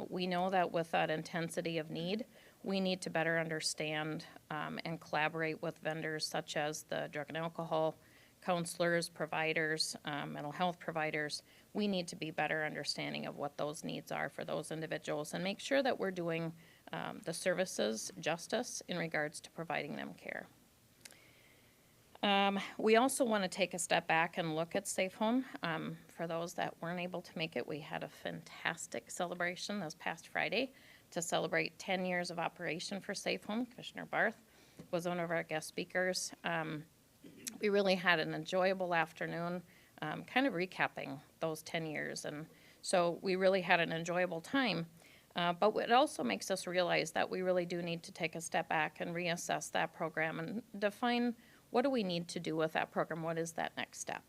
We know that with that intensity of need, we need to better understand and collaborate with vendors such as the drug and alcohol counselors, providers, mental health providers. We need to be better understanding of what those needs are for those individuals and make sure that we're doing the services justice in regards to providing them care. We also want to take a step back and look at Safe Home. For those that weren't able to make it, we had a fantastic celebration this past Friday to celebrate 10 years of operation for Safe Home. Commissioner Barth was one of our guest speakers. We really had an enjoyable afternoon, kind of recapping those 10 years. And so we really had an enjoyable time. But it also makes us realize that we really do need to take a step back and reassess that program and define what do we need to do with that program? What is that next step?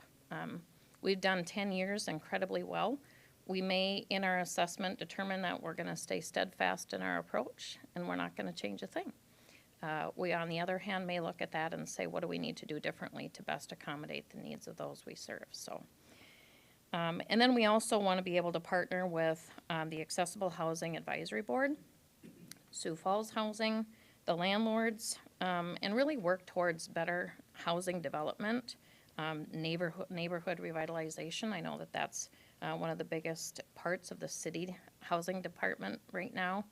We've done 10 years incredibly well. We may, in our assessment, determine that we're going to stay steadfast in our approach and we're not going to change a thing. We, on the other hand, may look at that and say, what do we need to do differently to best accommodate the needs of those we serve? So, and then we also want to be able to partner with the Accessible Housing Advisory Board, Sioux Falls Housing, the landlords, and really work towards better housing development, neighborhood revitalization. I know that that's one of the biggest parts of the city housing department right now.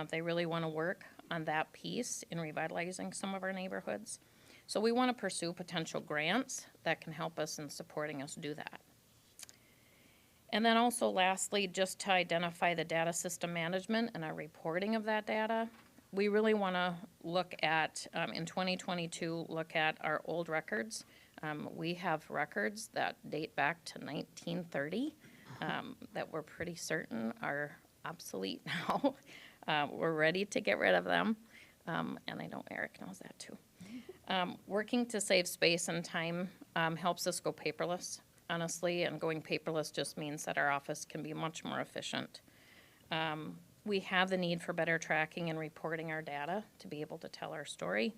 They really want to work on that piece in revitalizing some of our neighborhoods. So we want to pursue potential grants that can help us in supporting us do that. And then also lastly, just to identify the data system management and our reporting of that data, we really want to look at, in 2022, look at our old records. We have records that date back to 1930 that we're pretty certain are obsolete now. We're ready to get rid of them, and I know Eric knows that too. Working to save space and time helps us go paperless, honestly, and going paperless just means that our office can be much more efficient. We have the need for better tracking and reporting our data to be able to tell our story,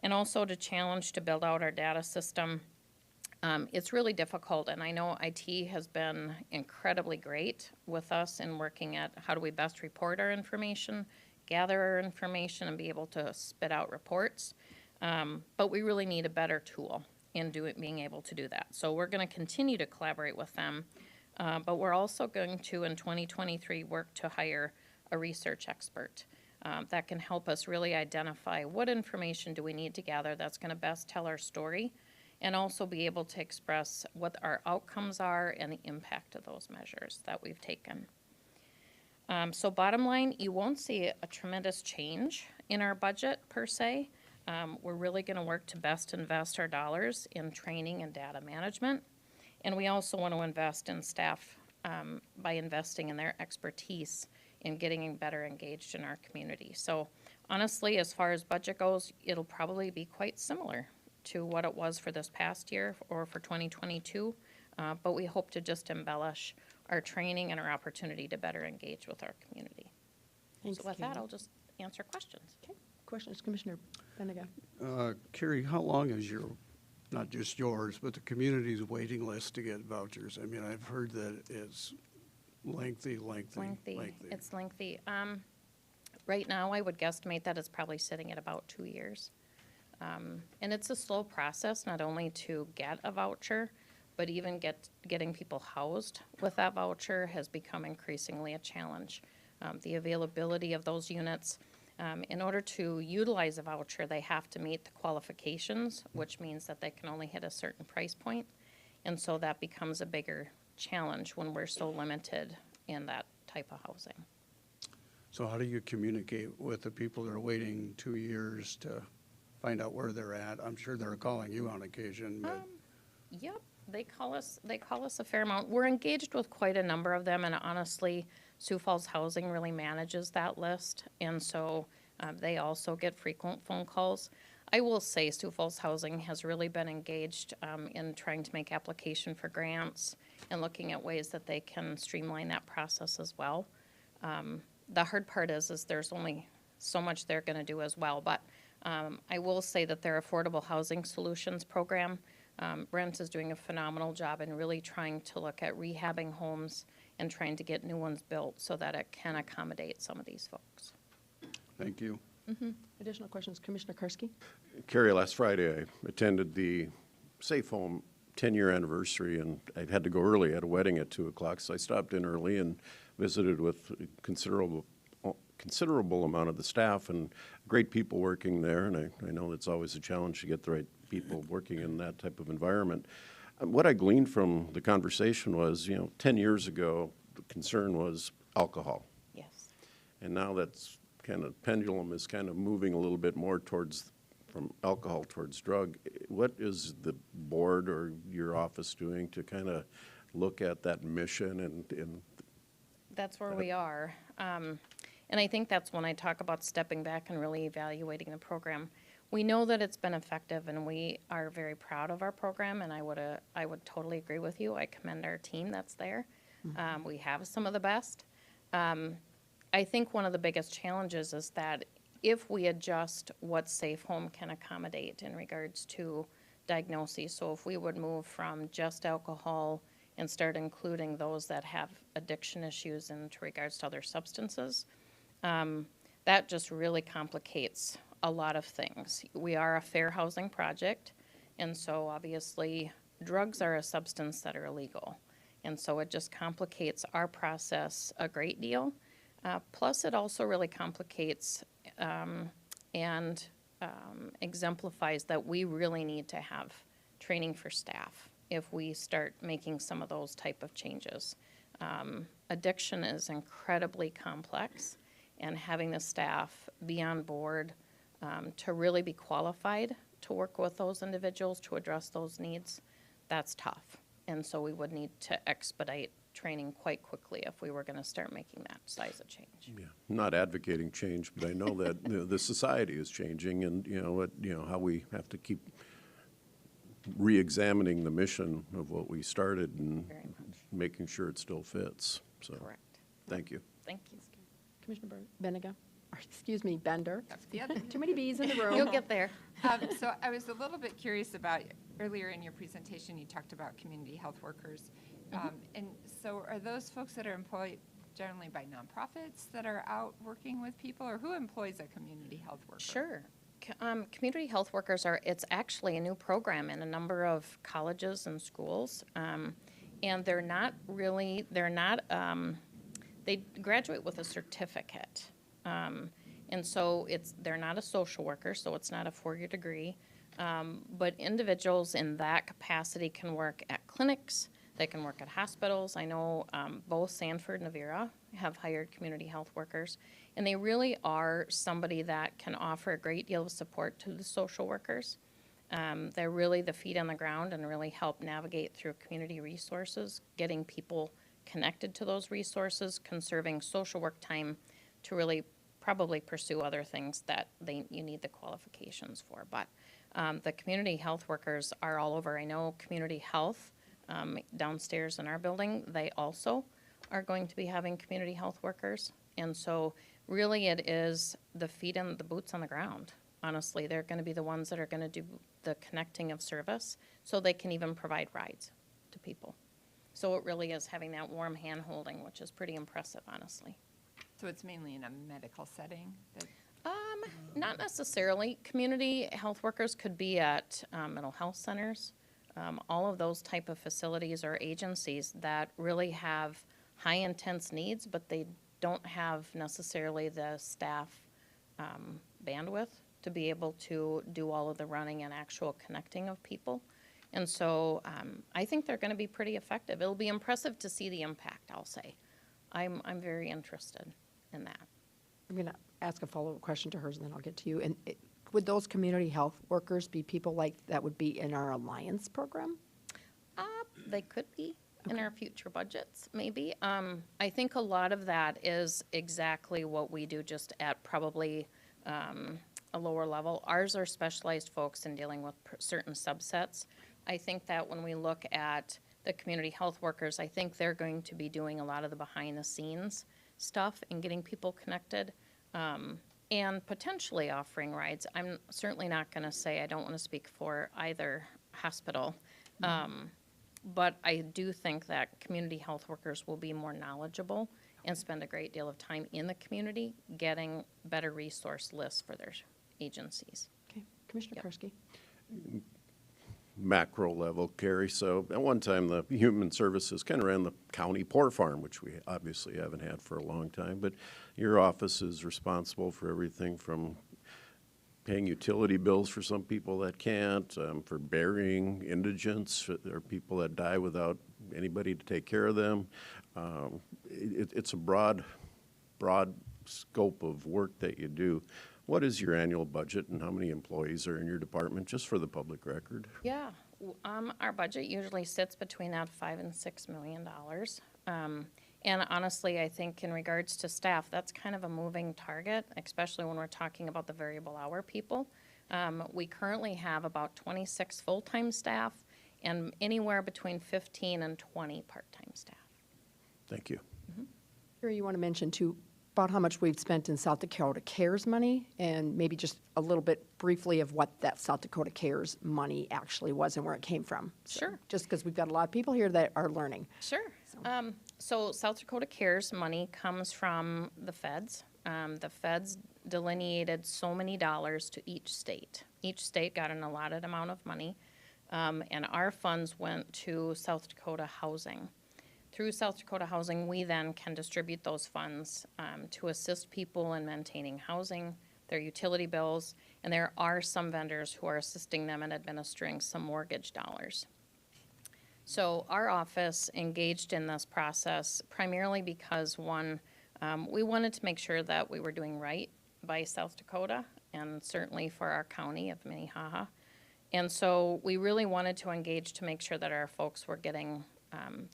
and also to challenge to build out our data system. It's really difficult, and I know IT has been incredibly great with us in working at how do we best report our information, gather our information, and be able to spit out reports. But we really need a better tool in being able to do that. So we're going to continue to collaborate with them, but we're also going to, in 2023, work to hire a research expert that can help us really identify what information do we need to gather that's going to best tell our story, and also be able to express what our outcomes are and the impact of those measures that we've taken. So bottom line, you won't see a tremendous change in our budget per se. We're really going to work to best invest our dollars in training and data management. And we also want to invest in staff by investing in their expertise in getting better engaged in our community. So honestly, as far as budget goes, it'll probably be quite similar to what it was for this past year or for 2022, but we hope to just embellish our training and our opportunity to better engage with our community. Thanks, So with that, Carrie. I'll just answer questions. Okay, questions, Commissioner Benega. Carrie, how long is your, not just yours, but the community's waiting list to get vouchers? I mean, I've heard that it's lengthy. It's lengthy. Right now, I would guesstimate that it's probably sitting at about 2 years. And it's a slow process, not only to get a voucher, but even getting people housed with that voucher has become increasingly a challenge. The availability of those units, in order to utilize a voucher, they have to meet the qualifications, which means that they can only hit a certain price point. And so that becomes a bigger challenge when we're so limited in that type of housing. So how do you communicate with the people that are waiting 2 years to find out where they're at? I'm sure they're calling you on occasion, but. Yep. They call us a fair amount. We're engaged with quite a number of them, and honestly, Sioux Falls Housing really manages that list, and so they also get frequent phone calls. I will say Sioux Falls Housing has really been engaged in trying to make application for grants and looking at ways that they can streamline that process as well. The hard part is there's only so much they're going to do as well, but I will say that their Affordable Housing Solutions program, Brent is doing a phenomenal job in really trying to look at rehabbing homes and trying to get new ones built so that it can accommodate some of these folks. Thank you. Additional questions, Commissioner Karski? Carrie, last Friday I attended the Safe Home 10-year anniversary, and I had to go early. I had a wedding at 2 o'clock, so I stopped in early and visited with a considerable amount of the staff and great people working there, and I know it's always a challenge to get the right people working in that type of environment. What I gleaned from the conversation was, 10 years ago, the concern was alcohol. Yes. And now that's pendulum is kind of moving a little bit more from alcohol towards drug. What is the board or your office doing to kind of look at that mission and That's where we are. And I think that's when I talk about stepping back and really evaluating the program. We know that it's been effective, and we are very proud of our program, and I would totally agree with you. I commend our team that's there. We have some of the best. I think one of the biggest challenges is that if we adjust what Safe Home can accommodate in regards to diagnoses, so if we would move from just alcohol and start including those that have addiction issues in regards to other substances, that just really complicates a lot of things. We are a fair housing project, and so obviously drugs are a substance that are illegal. And so it just complicates our process a great deal. Plus, it also really complicates and exemplifies that we really need to have training for staff if we start making some of those type of changes. Addiction is incredibly complex, and having the staff be on board to really be qualified to work with those individuals to address those needs, that's tough. And so we would need to expedite training quite quickly if we were going to start making that size of change. Yeah, I'm not advocating change, but I know that the society is changing, and how we have to keep re-examining the mission of what we started and making sure it still fits. So, correct. Thank you. Thank you. Commissioner Benega, or excuse me, Bender. The other- Too many bees in the room. You'll get there. So I was a little bit curious about, earlier in your presentation, you talked about community health workers. And so are those folks that are employed generally by nonprofits that are out working with people, or who employs a community health worker? Sure. Community health workers it's actually a new program in a number of colleges and schools. And they graduate with a certificate. And so they're not a social worker, so it's not a 4-year degree. But individuals in that capacity can work at clinics, they can work at hospitals. I know both Sanford and Avera have hired community health workers, and they really are somebody that can offer a great deal of support to the social workers. They're really the feet on the ground and really help navigate through community resources, getting people connected to those resources, conserving social work time to really probably pursue other things that you need the qualifications for. But the community health workers are all over. I know community health downstairs in our building, they also are going to be having community health workers. And so really it is the feet and the boots on the ground. Honestly, they're going to be the ones that are going to do the connecting of service so they can even provide rides to people. So it really is having that warm hand holding, which is pretty impressive, honestly. So it's mainly in a medical setting? Not necessarily. Community health workers could be at mental health centers. All of those type of facilities or agencies that really have high intense needs, but they don't have necessarily the staff bandwidth to be able to do all of the running and actual connecting of people. And so I think they're going to be pretty effective. It'll be impressive to see the impact, I'll say. I'm very interested in that. I'm going to ask a follow-up question to hers, and then I'll get to you. And would those community health workers be people like that would be in our Alliance program? They could be in our future budgets, maybe. I think a lot of that is exactly what we do, just at probably a lower level. Ours are specialized folks in dealing with certain subsets. I think that when we look at the community health workers, I think they're going to be doing a lot of the behind-the-scenes stuff and getting people connected, and potentially offering rides. I'm certainly not going to say, I don't want to speak for either hospital, but I do think that community health workers will be more knowledgeable and spend a great deal of time in the community getting better resource lists for their agencies. Okay, Commissioner Karski. Macro level, Carrie. So at one time, the Human Services kind of ran the county poor farm, which we obviously haven't had for a long time. But your office is responsible for everything from paying utility bills for some people that can't, for burying indigents. There are people that die without anybody to take care of them. It's a broad scope of work that you do. What is your annual budget and how many employees are in your department, just for the public record? Yeah, our budget usually sits between that $5 and $6 million. And honestly, I think in regards to staff, that's kind of a moving target, especially when we're talking about the variable hour people. We currently have about 26 full-time staff and anywhere between 15 and 20 part-time staff. Thank you. Here you want to mention too about how much we've spent in South Dakota CARES money, and maybe just a little bit briefly of what that South Dakota CARES money actually was and where it came from. Sure. Just because we've got a lot of people here that are learning. Sure. So South Dakota CARES money comes from the feds. The feds delineated so many dollars to each state. Each state got an allotted amount of money, and our funds went to South Dakota Housing. Through South Dakota Housing, we then can distribute those funds to assist people in maintaining housing, their utility bills, and there are some vendors who are assisting them in administering some mortgage dollars. So our office engaged in this process primarily because, one, we wanted to make sure that we were doing right by South Dakota and certainly for our county of Minnehaha. And so we really wanted to engage to make sure that our folks were getting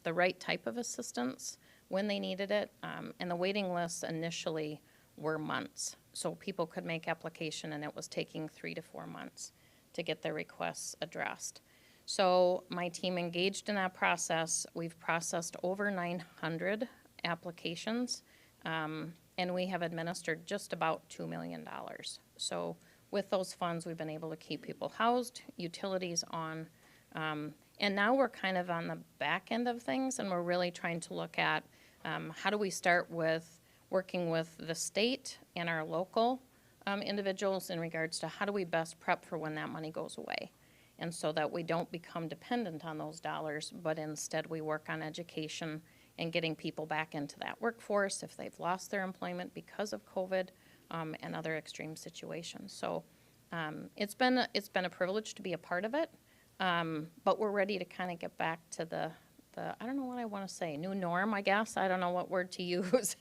the right type of assistance when they needed it. And the waiting lists initially were months. So people could make application and it was taking 3 to 4 months to get their requests addressed. So my team engaged in that process. We've processed over 900 applications, and we have administered just about $2 million. So with those funds, we've been able to keep people housed, utilities on, and now we're kind of on the back end of things, and we're really trying to look at how do we start with working with the state and our local individuals in regards to how do we best prep for when that money goes away. And so that we don't become dependent on those dollars, but instead we work on education and getting people back into that workforce if they've lost their employment because of COVID and other extreme situations. So it's been a privilege to be a part of it, but we're ready to kind of get back to the I don't know what I want to say, new norm, I guess. I don't know what word to use.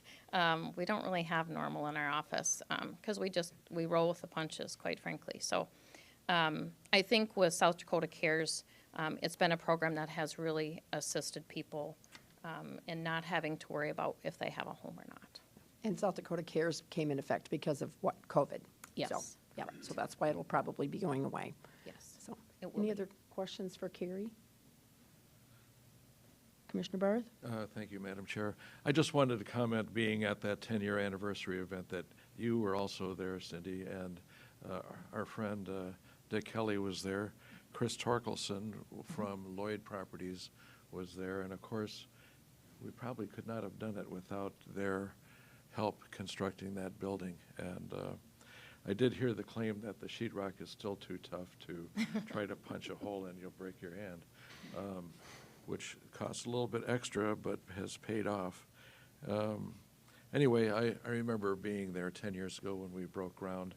We don't really have normal in our office because we roll with the punches, quite frankly. So. I think with South Dakota CARES, it's been a program that has really assisted people in not having to worry about if they have a home or not. And South Dakota CARES came in effect because of what, COVID? Yes. So, yeah, so that's why it'll probably be going away. Yes. So, It will any be. other questions for Carrie? Commissioner Barth? Thank you, Madam Chair. I just wanted to comment, being at that 10-year anniversary event, that you were also there, Cindy, and our friend Dick Kelly was there. Chris Torkelson from Lloyd Properties was there. And of course, we probably could not have done it without their help constructing that building. And I did hear the claim that the sheetrock is still too tough to try to punch a hole in, you'll break your hand, which costs a little bit extra but has paid off. Anyway, I remember being there 10 years ago when we broke ground.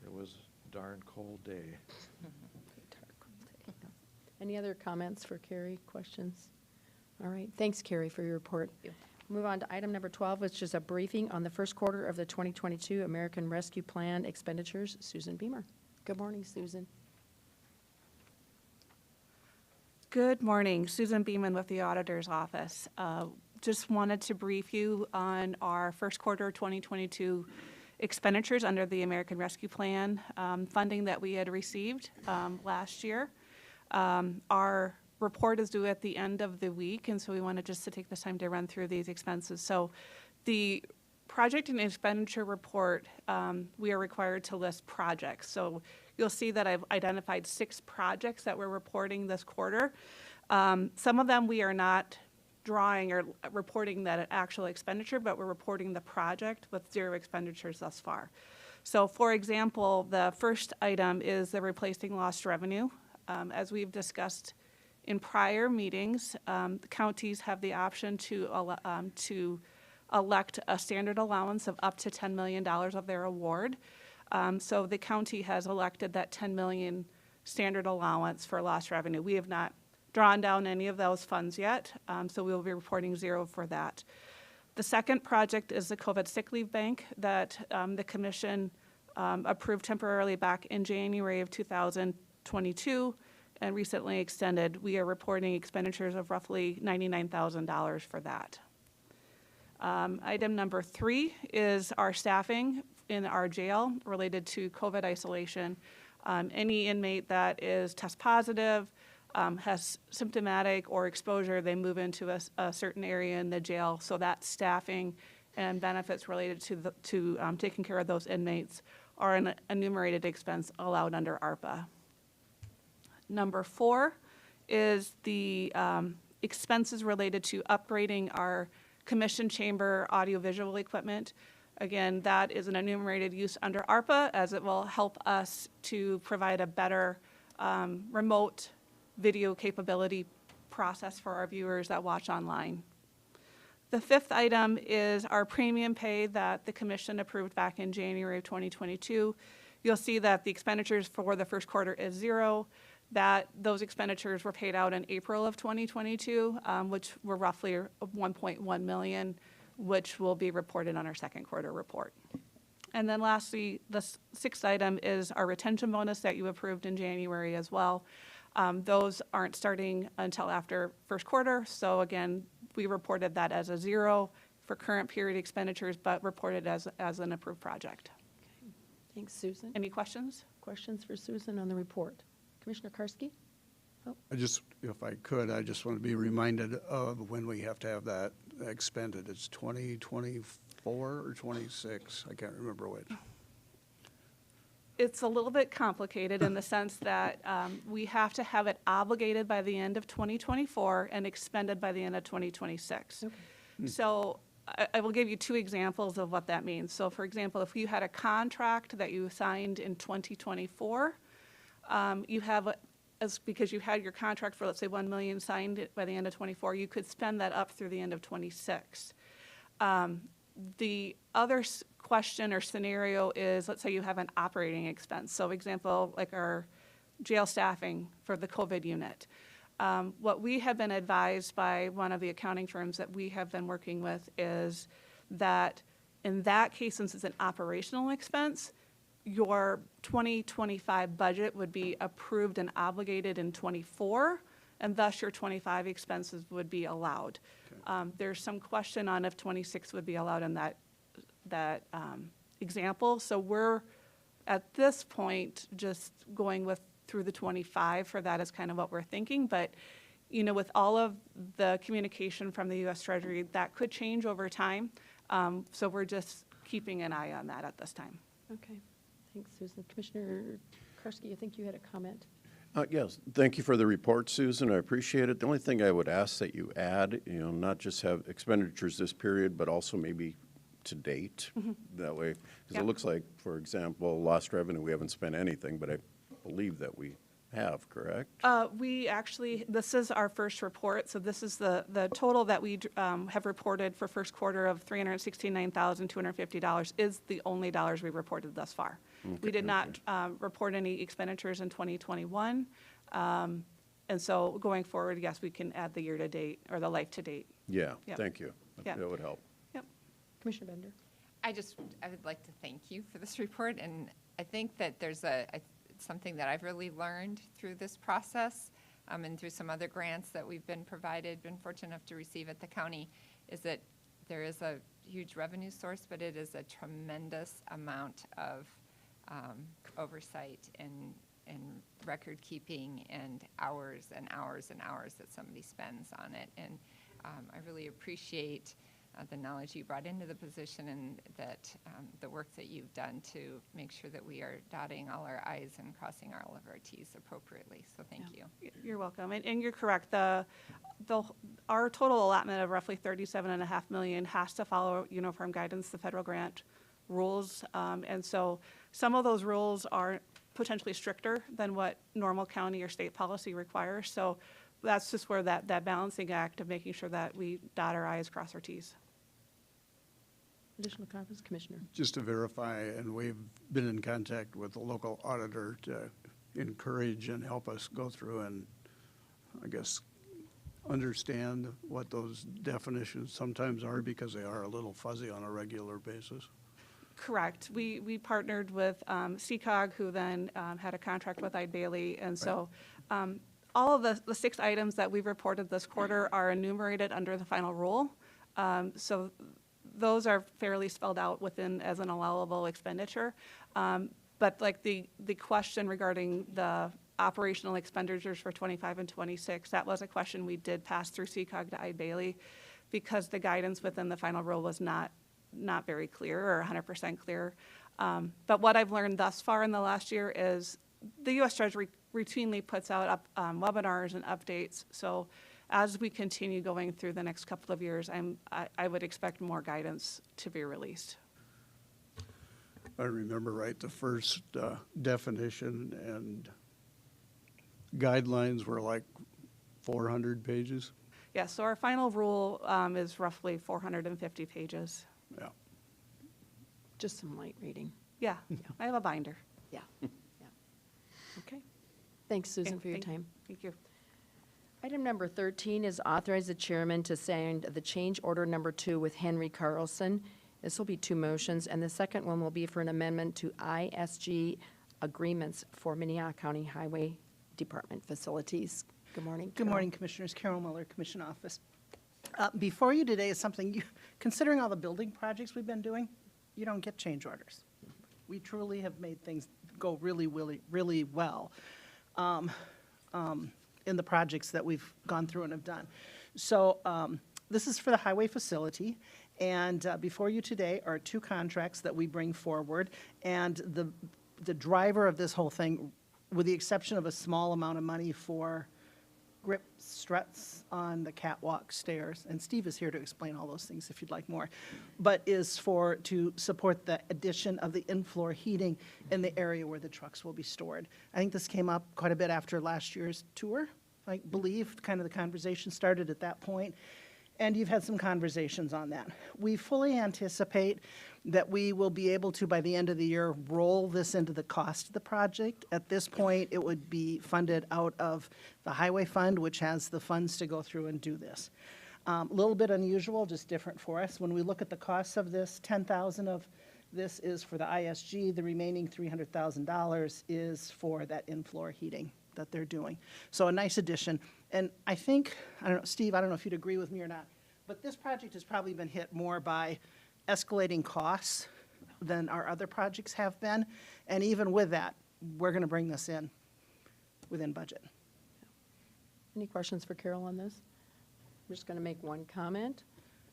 It was darn cold day. Any other comments for Carrie, questions? All right, thanks, Carrie, for your report. Move on to item number 12, which is a briefing on the first quarter of the 2022 American Rescue Plan expenditures. Susan Beamer. Good morning, Susan. Good morning. Susan Beeman with the Auditor's Office. Just wanted to brief you on our first quarter 2022 expenditures under the American Rescue Plan funding that we had received last year. Our report is due at the end of the week, and so we wanted just to take this time to run through these expenses. So the project and expenditure report, we are required to list projects. So you'll see that I've identified 6 projects that we're reporting this quarter. Some of them we are not drawing or reporting that actual expenditure, but we're reporting the project with 0 expenditures thus far. So for example, the first item is the replacing lost revenue. As we've discussed in prior meetings, the counties have the option to elect a standard allowance of up to $10 million of their award. So the county has elected that $10 million standard allowance for lost revenue. We have not drawn down any of those funds yet, so we will be reporting 0 for that. The second project is the COVID sick leave bank that the Commission approved temporarily back in January of 2022 and recently extended. We are reporting expenditures of roughly $99,000 for that. Item number 3 is our staffing in our jail related to COVID isolation. Any inmate that is test positive, has symptomatic or exposure, they move into a certain area in the jail. So that staffing and benefits related to taking care of those inmates are an enumerated expense allowed under ARPA. Number 4 is the expenses related to upgrading our commission chamber audiovisual equipment. Again, that is an enumerated use under ARPA, as it will help us to provide a better remote video capability process for our viewers that watch online. The 5th item is our premium pay that the Commission approved back in January of 2022. You'll see that the expenditures for the first quarter is 0. That those expenditures were paid out in April of 2022, which were roughly 1.1 million, which will be reported on our second quarter report. And then lastly, the 6th item is our retention bonus that you approved in January as well. Those aren't starting until after first quarter. So again, we reported that as a 0 for current period expenditures, but reported as an approved project. Okay. Thanks, Susan. Any questions? Questions for Susan on the report? Commissioner Karski? Oh. If I could, I just want to be reminded of when we have to have that expended. It's 2024 or 26? I can't remember which. It's a little bit complicated in the sense that we have to have it obligated by the end of 2024 and expended by the end of 2026. Okay. So I will give you 2 examples of what that means. So for example, if you had a contract that you signed in 2024, you have, because you had your contract for, let's say, 1 million signed by the end of 24, you could spend that up through the end of 26. The other question or scenario is, let's say you have an operating expense. So example, like our jail staffing for the COVID unit. What we have been advised by one of the accounting firms that we have been working with is that in that case, since it's an operational expense, your 2025 budget would be approved and obligated in 24, and thus your 25 expenses would be allowed. Okay. There's some question on if 26 would be allowed in that example. So we're, at this point, just going through the 25 for that is kind of what we're thinking. But, you know, with all of the communication from the U.S. Treasury, that could change over time. So we're just keeping an eye on that at this time. Okay. Thanks, Susan. Commissioner Karski, I think you had a comment. Yes, thank you for the report, Susan. I appreciate it. The only thing I would ask that you add, not just have expenditures this period, but also maybe to date. Mm-hmm. That way, because it looks like, for example, lost revenue, we haven't spent anything, but I believe that we have, correct? We actually, this is our first report, so this is the total that we have reported for first quarter of $369,250 is the only dollars we reported thus far. Okay, we did not report any expenditures in 2021, and so going forward, yes, we can add the year-to-date or the life-to-date. Yeah, thank you. That would help. Yep. Commissioner Bender. I would like to thank you for this report, and I think that there's something that I've really learned through this process and through some other grants that we've been fortunate enough to receive at the county, is that there is a huge revenue source, but it is a tremendous amount of oversight and record keeping and hours and hours and hours that somebody spends on it. And I really appreciate the knowledge you brought into the position and that the work that you've done to make sure that we are dotting all our I's and crossing all of our T's appropriately. So thank you. You're welcome. And you're correct. Our total allotment of roughly $37.5 million has to follow uniform guidance, the federal grant rules. And so some of those rules are potentially stricter than what normal county or state policy requires. So that's just where that balancing act of making sure that we dot our I's, cross our T's. Additional comments, Commissioner? Just to verify, and we've been in contact with the local auditor to encourage and help us go through and, I guess, understand what those definitions sometimes are, because they are a little fuzzy on a regular basis. Correct. We partnered with CCOG, who then had a contract with Eide Bailey. And so all of the 6 items that we've reported this quarter are enumerated under the final rule. So those are fairly spelled out within as an allowable expenditure. But like the question regarding the operational expenditures for 25 and 26, that was a question we did pass through CCOG to Eide Bailey, because the guidance within the final rule was not very clear or 100% clear. But what I've learned thus far in the last year is the U.S. Treasury routinely puts out webinars and updates. So as we continue going through the next couple of years, I would expect more guidance to be released. I remember right, the first definition and guidelines were like 400 pages. Yeah, so our final rule is roughly 450 pages. Yeah. Just some light reading. Yeah, I have a binder. Yeah. Okay. Thanks, Susan, for your time. Thank you. Item number 13 is authorize the chairman to sign the change order number 2 with Henry Carlson. This will be 2 motions, and the second one will be for an amendment to ISG agreements for Minnehaha County Highway Department facilities. Good morning. Good morning, Commissioners. Carol Miller, Commission Office. Before you today is something, considering all the building projects we've been doing, you don't get change orders. We truly have made things go really, really, really well in the projects that we've gone through and have done. So this is for the highway facility, and before you today are 2 contracts that we bring forward, and the driver of this whole thing, with the exception of a small amount of money for grip struts on the catwalk stairs, and Steve is here to explain all those things if you'd like more, but is to support the addition of the in-floor heating in the area where the trucks will be stored. I think this came up quite a bit after last year's tour, I believe, kind of the conversation started at that point, and you've had some conversations on that. We fully anticipate that we will be able to, by the end of the year, roll this into the cost of the project. At this point, it would be funded out of the highway fund, which has the funds to go through and do this. A little bit unusual, just different for us. When we look at the costs of this, $10,000 of this is for the ISG. The remaining $300,000 is for that in-floor heating that they're doing. So a nice addition. And I think, I don't know, Steve, I don't know if you'd agree with me or not, but this project has probably been hit more by escalating costs than our other projects have been. And even with that, we're going to bring this in within budget. Any questions for Carol on this? I'm just going to make one comment,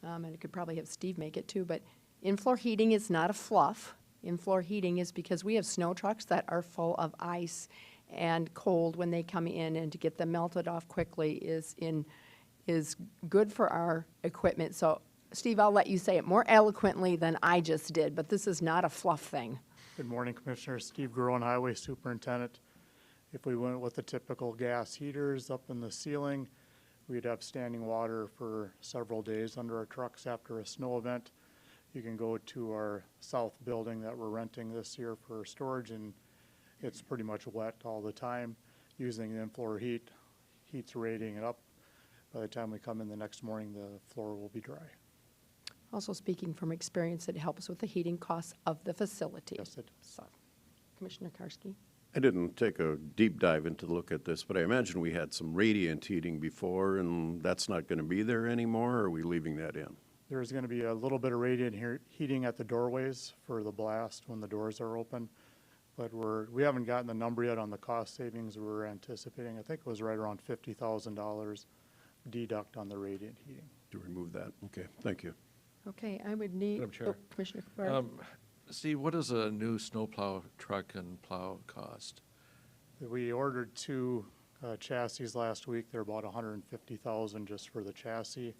and I could probably have Steve make it too, but in-floor heating is not a fluff. In-floor heating is because we have snow trucks that are full of ice and cold when they come in, and to get them melted off quickly is good for our equipment. So, Steve, I'll let you say it more eloquently than I just did, but this is not a fluff thing. Good morning, Commissioner. Steve Groen, Highway Superintendent. If we went with the typical gas heaters up in the ceiling, we'd have standing water for several days under our trucks after a snow event. You can go to our south building that we're renting this year for storage, and it's pretty much wet all the time. Using the in-floor heat, heat's radiating it up. By the time we come in the next morning, the floor will be dry. Also speaking from experience, it helps with the heating costs of the facility. Yes, it does. So, Commissioner Karski. I didn't take a deep dive into the look at this, but I imagine we had some radiant heating before, and that's not going to be there anymore, or are we leaving that in? There's going to be a little bit of radiant heating at the doorways for the blast when the doors are open. But we haven't gotten the number yet on the cost savings we're anticipating. I think it was right around $50,000 deduct on the radiant heating. To remove that, okay, thank you. Okay, I would need, Madam Chair. Commissioner Kubar. Steve, what does a new snowplow truck and plow cost? We ordered 2 chassis last week. They're about $150,000 just for the chassis.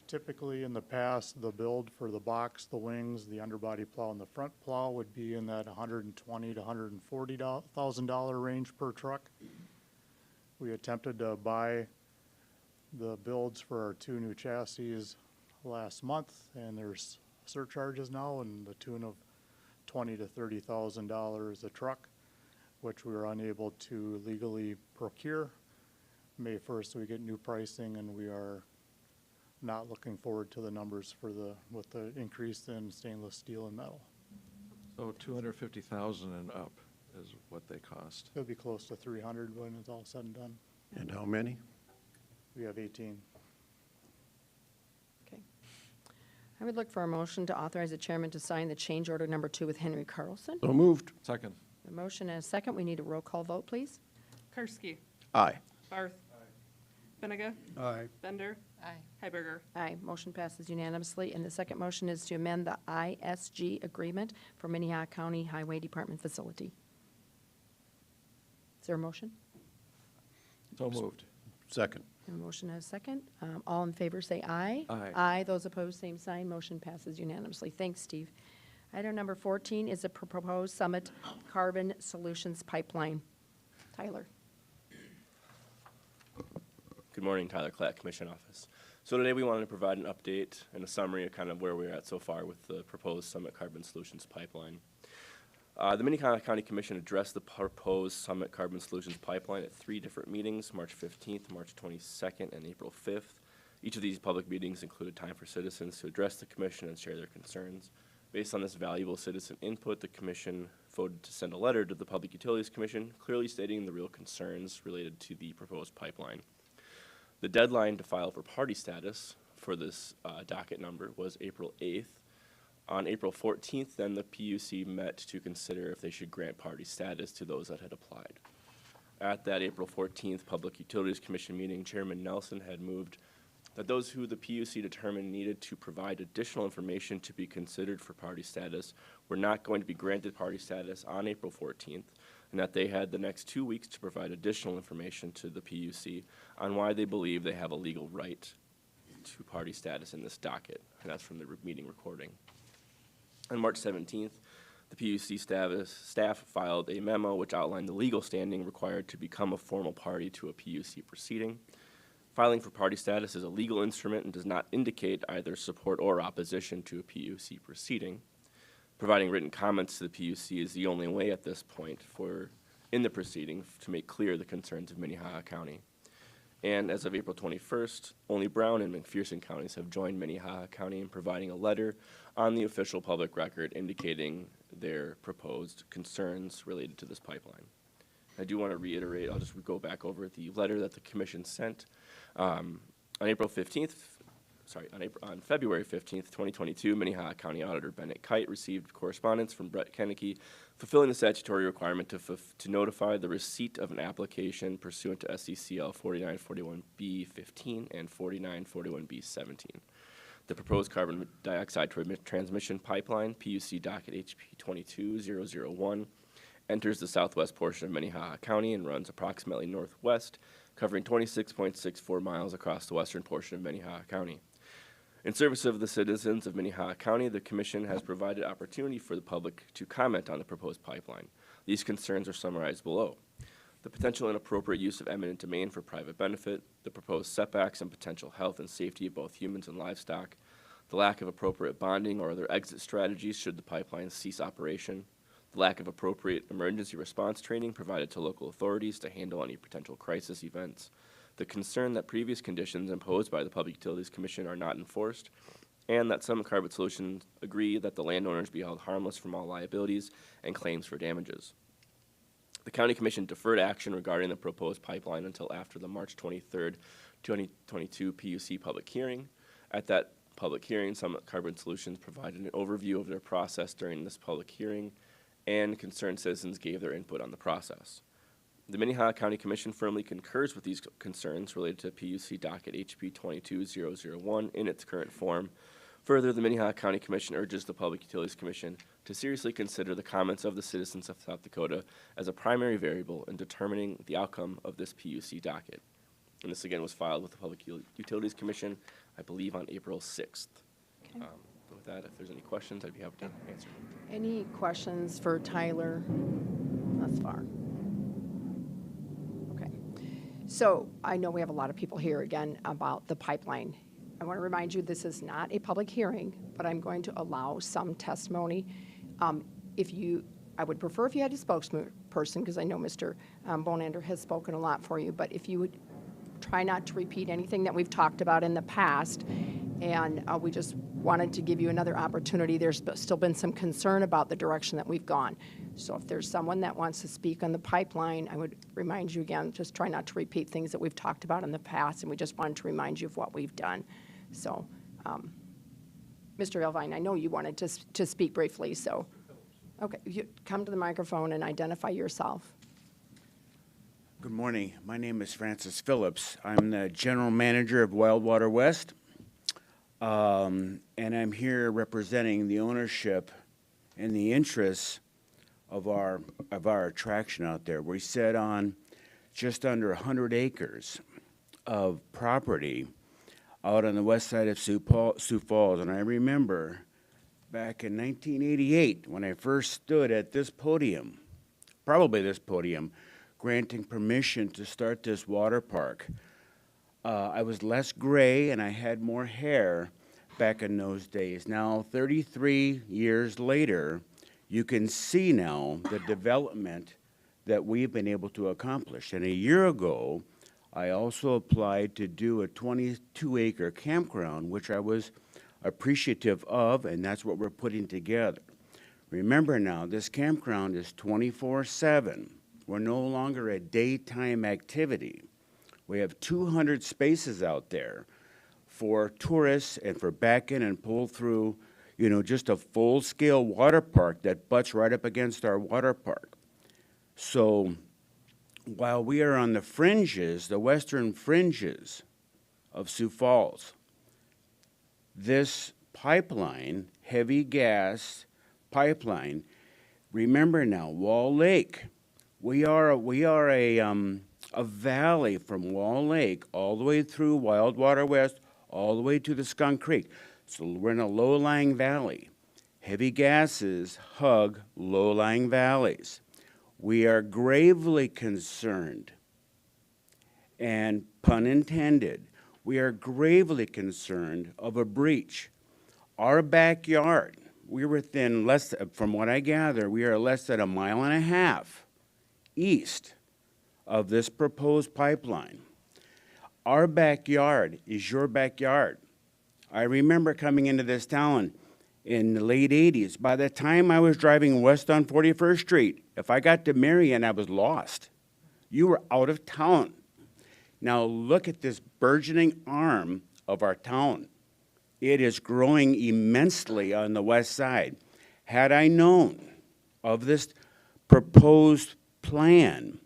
Typically, in the past, the build for the box, the wings, the underbody plow, and the front plow would be in that $120,000 to $140,000 range per truck. We attempted to buy the builds for our 2 new chassis last month, and there's surcharges now in the tune of $20,000 to $30,000 a truck, which we were unable to legally procure. May 1st, we get new pricing, and we are not looking forward to the numbers for with the increase in stainless steel and metal. So $250,000 and up is what they cost. It'll be close to 300 when it's all said and done. And how many? We have 18. Okay. I would look for a motion to authorize the chairman to sign the change order number 2 with Henry Carlson. So moved. Second. A motion and a second. We need a roll call vote, please. Karski. Aye. Barth. Benega. Aye. Bender. Aye. Heiberger. Aye. Motion passes unanimously. And the second motion is to amend the ISG agreement for Minnehaha County Highway Department facility. Is there a motion? So moved. Second. A motion and a second. All in favor say aye. Aye. Aye. Those opposed, same sign. Motion passes unanimously. Thanks, Steve. Item number 14 is a proposed Summit Carbon Solutions Pipeline. Tyler. Good morning, Tyler Klatt, Commission Office. So today we wanted to provide an update and a summary of kind of where we're at so far with the proposed Summit Carbon Solutions Pipeline. The Minnehaha County Commission addressed the proposed Summit Carbon Solutions Pipeline at 3 different meetings, March 15th, March 22nd, and April 5th. Each of these public meetings included time for citizens to address the Commission and share their concerns. Based on this valuable citizen input, the Commission voted to send a letter to the Public Utilities Commission, clearly stating the real concerns related to the proposed pipeline. The deadline to file for party status for this docket number was April 8th. On April 14th, then the PUC met to consider if they should grant party status to those that had applied. At that April 14th Public Utilities Commission meeting, Chairman Nelson had moved that those who the PUC determined needed to provide additional information to be considered for party status were not going to be granted party status on April 14th, and that they had the next 2 weeks to provide additional information to the PUC on why they believe they have a legal right to party status in this docket, and that's from the meeting recording. On March 17th, the PUC staff filed a memo which outlined the legal standing required to become a formal party to a PUC proceeding. Filing for party status is a legal instrument and does not indicate either support or opposition to a PUC proceeding. Providing written comments to the PUC is the only way at this point in the proceeding to make clear the concerns of Minnehaha County. And as of April 21st, only Brown and McPherson counties have joined Minnehaha County in providing a letter on the official public record indicating their proposed concerns related to this pipeline. I do want to reiterate, I'll just go back over the letter that the Commission sent. On February 15th, 2022, Minnehaha County Auditor Bennett Kite received correspondence from Brett Kennecke fulfilling the statutory requirement to notify the receipt of an application pursuant to SCCL 4941B15 and 4941B17. The proposed carbon dioxide transmission pipeline, PUC docket HP 22001, enters the southwest portion of Minnehaha County and runs approximately northwest, covering 26.64 miles across the western portion of Minnehaha County. In service of the citizens of Minnehaha County, the Commission has provided opportunity for the public to comment on the proposed pipeline. These concerns are summarized below. The potential inappropriate use of eminent domain for private benefit, the proposed setbacks and potential health and safety of both humans and livestock, the lack of appropriate bonding or other exit strategies should the pipeline cease operation, the lack of appropriate emergency response training provided to local authorities to handle any potential crisis events, the concern that previous conditions imposed by the Public Utilities Commission are not enforced, and that some Carbon Solutions agree that the landowners be held harmless from all liabilities and claims for damages. The County Commission deferred action regarding the proposed pipeline until after the March 23rd, 2022 PUC public hearing. At that public hearing, Summit Carbon Solutions provided an overview of their process during this public hearing, and concerned citizens gave their input on the process. The Minnehaha County Commission firmly concurs with these concerns related to PUC docket HP 22001 in its current form. Further, the Minnehaha County Commission urges the Public Utilities Commission to seriously consider the comments of the citizens of South Dakota as a primary variable in determining the outcome of this PUC docket. And this again was filed with the Public Utilities Commission, I believe, on April 6th. Okay. With that, if there's any questions, I'd be happy to answer them. Any questions for Tyler thus far? Okay. So I know we have a lot of people here again about the pipeline. I want to remind you, this is not a public hearing, but I'm going to allow some testimony. I would prefer if you had a spokesperson, because I know Mr. Bonander has spoken a lot for you, but if you would try not to repeat anything that we've talked about in the past, and we just wanted to give you another opportunity. There's still been some concern about the direction that we've gone. So if there's someone that wants to speak on the pipeline, I would remind you again, just try not to repeat things that we've talked about in the past, and we just wanted to remind you of what we've done. So, Mr. Elvine, I know you wanted to speak briefly, so, okay, you come to the microphone and identify yourself. Good morning. My name is Francis Phillips. I'm the general manager of Wildwater West, and I'm here representing the ownership and the interests of our attraction out there. We sit on just under 100 acres of property out on the west side of Sioux Falls, and I remember back in 1988 when I first stood at this podium, probably this podium, granting permission to start this water park. I was less gray and I had more hair back in those days. Now, 33 years later, you can see now the development that we've been able to accomplish. And a year ago, I also applied to do a 22-acre campground, which I was appreciative of, and that's what we're putting together. Remember now, this campground is 24/7. We're no longer a daytime activity. We have 200 spaces out there for tourists and for back in and pull through, you know, just a full-scale water park that butts right up against our water park. So while we are on the fringes, the western fringes of Sioux Falls, this pipeline, heavy gas pipeline, remember now, Wall Lake, we are a valley from Wall Lake all the way through Wildwater West, all the way to the Skunk Creek. So we're in a low-lying valley. Heavy gases hug low-lying valleys. We are gravely concerned, and pun intended, we are gravely concerned of a breach. Our backyard, we're within less, from what I gather, we are less than 1.5 miles east of this proposed pipeline. Our backyard is your backyard. I remember coming into this town in the late 80s. By the time I was driving west on 41st Street, if I got to Marion, I was lost. You were out of town. Now look at this burgeoning arm of our town. It is growing immensely on the west side. Had I known of this proposed plan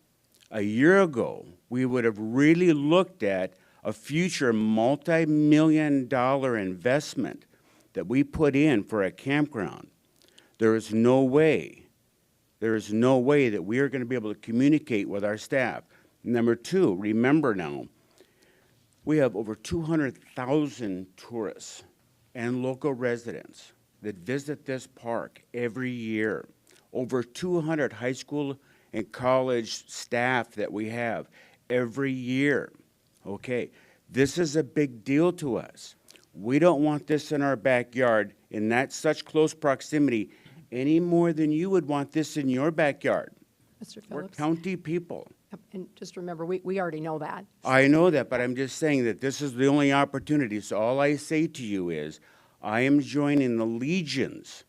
a year ago, we would have really looked at a future multi-million-dollar investment that we put in for a campground. There is no way that we are going to be able to communicate with our staff. Number two, remember now, we have over 200,000 tourists and local residents that visit this park every year. Over 200 high school and college staff that we have every year. Okay, this is a big deal to us. We don't want this in our backyard in that such close proximity any more than you would want this in your backyard. Mr. Phillips? We're county people. And just remember, we already know that. I know that, but I'm just saying that this is the only opportunity. So all I say to you is, I am joining the legions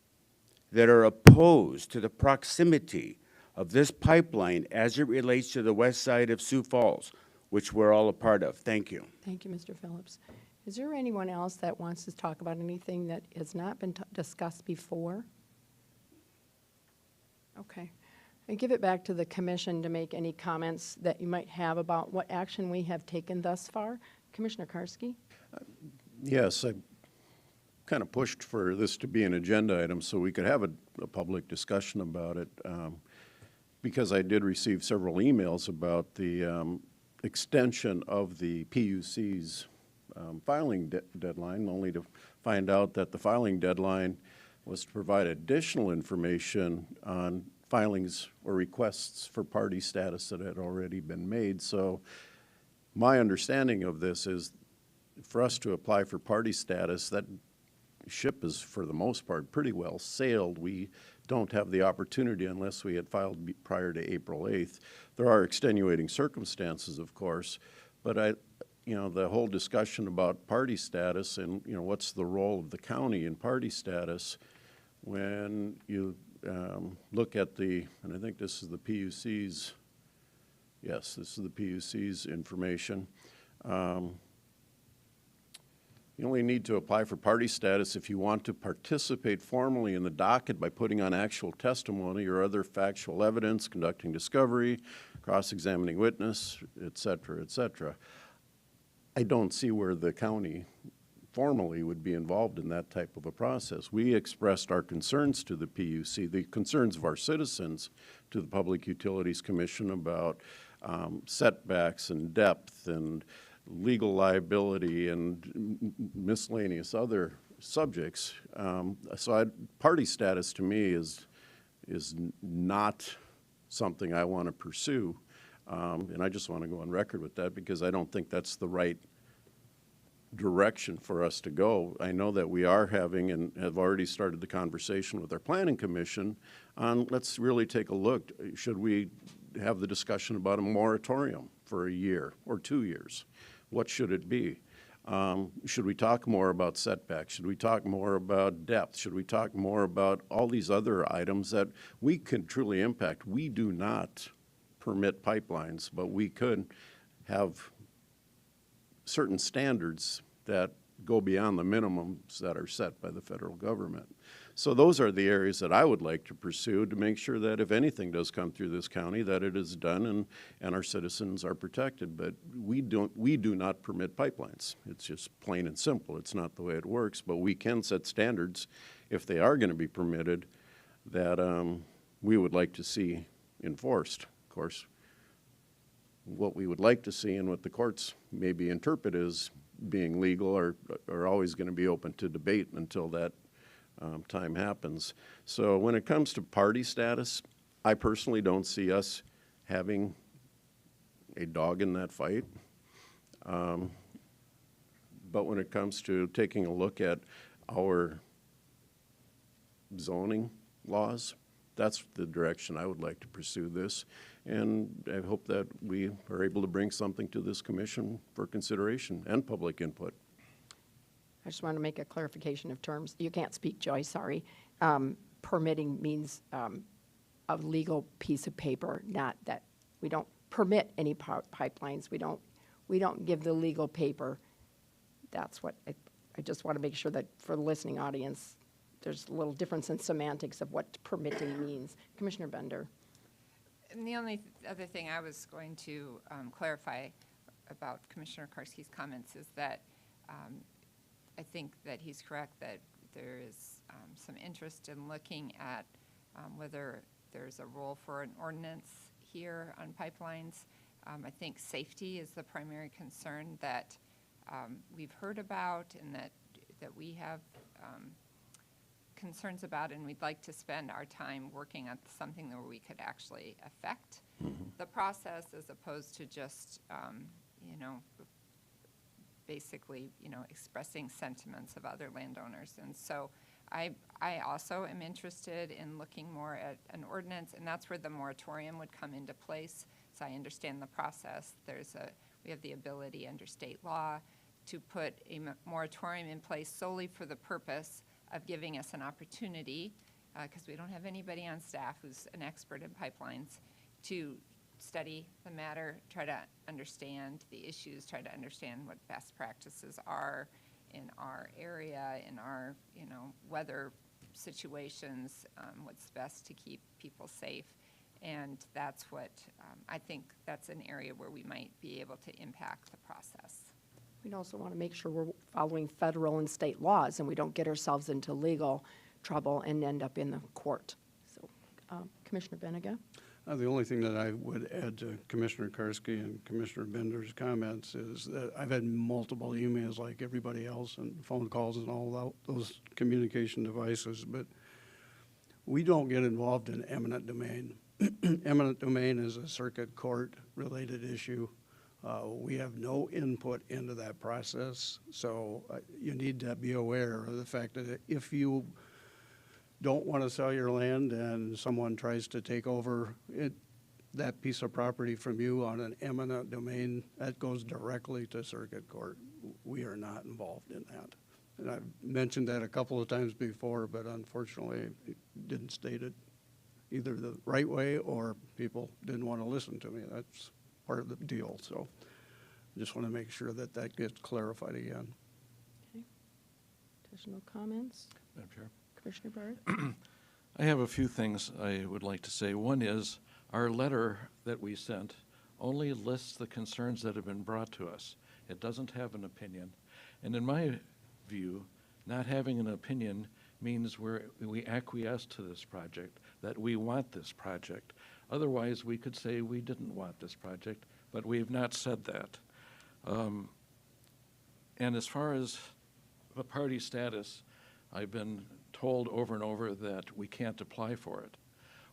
that are opposed to the proximity of this pipeline as it relates to the west side of Sioux Falls, which we're all a part of. Thank you. Thank you, Mr. Phillips. Is there anyone else that wants to talk about anything that has not been discussed before? Okay. I give it back to the commission to make any comments that you might have about what action we have taken thus far. Commissioner Karski? Yes, I kind of pushed for this to be an agenda item so we could have a public discussion about it, because I did receive several emails about the extension of the PUC's filing deadline, only to find out that the filing deadline was to provide additional information on filings or requests for party status that had already been made. So my understanding of this is for us to apply for party status, that ship is, for the most part, pretty well sailed. We don't have the opportunity unless we had filed prior to April 8th. There are extenuating circumstances, of course, but the whole discussion about party status and, what's the role of the county in party status, when you look at and I think this is the PUC's, yes, this is the PUC's information. You only need to apply for party status if you want to participate formally in the docket by putting on actual testimony or other factual evidence, conducting discovery, cross-examining witness, et cetera, et cetera. I don't see where the county formally would be involved in that type of a process. We expressed our concerns to the PUC, the concerns of our citizens to the Public Utilities Commission about setbacks and depth and legal liability and miscellaneous other subjects. Party status to me is not something I want to pursue, and I just want to go on record with that because I don't think that's the right direction for us to go. I know that we are having and have already started the conversation with our Planning Commission on let's really take a look. Should we have the discussion about a moratorium for a year or 2 years? What should it be? Should we talk more about setbacks? Should we talk more about depth? Should we talk more about all these other items that we can truly impact? We do not permit pipelines, but we could have certain standards that go beyond the minimums that are set by the federal government. So those are the areas that I would like to pursue to make sure that if anything does come through this county, that it is done and our citizens are protected. But we do not permit pipelines. It's just plain and simple. It's not the way it works, but we can set standards if they are going to be permitted that we would like to see enforced. Of course, what we would like to see and what the courts maybe interpret as being legal are always going to be open to debate until that time happens. So when it comes to party status, I personally don't see us having a dog in that fight. But when it comes to taking a look at our zoning laws, that's the direction I would like to pursue this. And I hope that we are able to bring something to this commission for consideration and public input. I just want to make a clarification of terms. You can't speak, Joy, sorry. Permitting means a legal piece of paper, not that we don't permit any pipelines. We don't give the legal paper. That's what I just want to make sure that for the listening audience, there's a little difference in semantics of what permitting means. Commissioner Bender. And the only other thing I was going to clarify about Commissioner Karski's comments is that I think that he's correct that there is some interest in looking at whether there's a role for an ordinance here on pipelines. I think safety is the primary concern that we've heard about and that we have concerns about, and we'd like to spend our time working on something where we could actually affect the process as opposed to just, basically, expressing sentiments of other landowners. And so I also am interested in looking more at an ordinance, and that's where the moratorium would come into place. So I understand the process. We have the ability under state law to put a moratorium in place solely for the purpose of giving us an opportunity because we don't have anybody on staff who's an expert in pipelines, to study the matter, try to understand the issues, try to understand what best practices are in our area, in our, weather situations, what's best to keep people safe. And that's what, I think that's an area where we might be able to impact the process. We'd also want to make sure we're following federal and state laws and we don't get ourselves into legal trouble and end up in the court. So, Commissioner Benega? The only thing that I would add to Commissioner Karski and Commissioner Bender's comments is that I've had multiple emails like everybody else and phone calls and all those communication devices, but we don't get involved in eminent domain. Eminent domain is a circuit court related issue. We have no input into that process, so you need to be aware of the fact that if you don't want to sell your land and someone tries to take over that piece of property from you on an eminent domain, that goes directly to circuit court. We are not involved in that. And I've mentioned that a couple of times before, but unfortunately it didn't state it either the right way or people didn't want to listen to me. That's part of the deal. So I just want to make sure that that gets clarified again. Okay. Additional comments? Madam Chair. Commissioner Barth? I have a few things I would like to say. One is our letter that we sent only lists the concerns that have been brought to us. It doesn't have an opinion. And in my view, not having an opinion means we acquiesce to this project, that we want this project. Otherwise, we could say we didn't want this project, but we have not said that. And as far as the party status, I've been told over and over that we can't apply for it.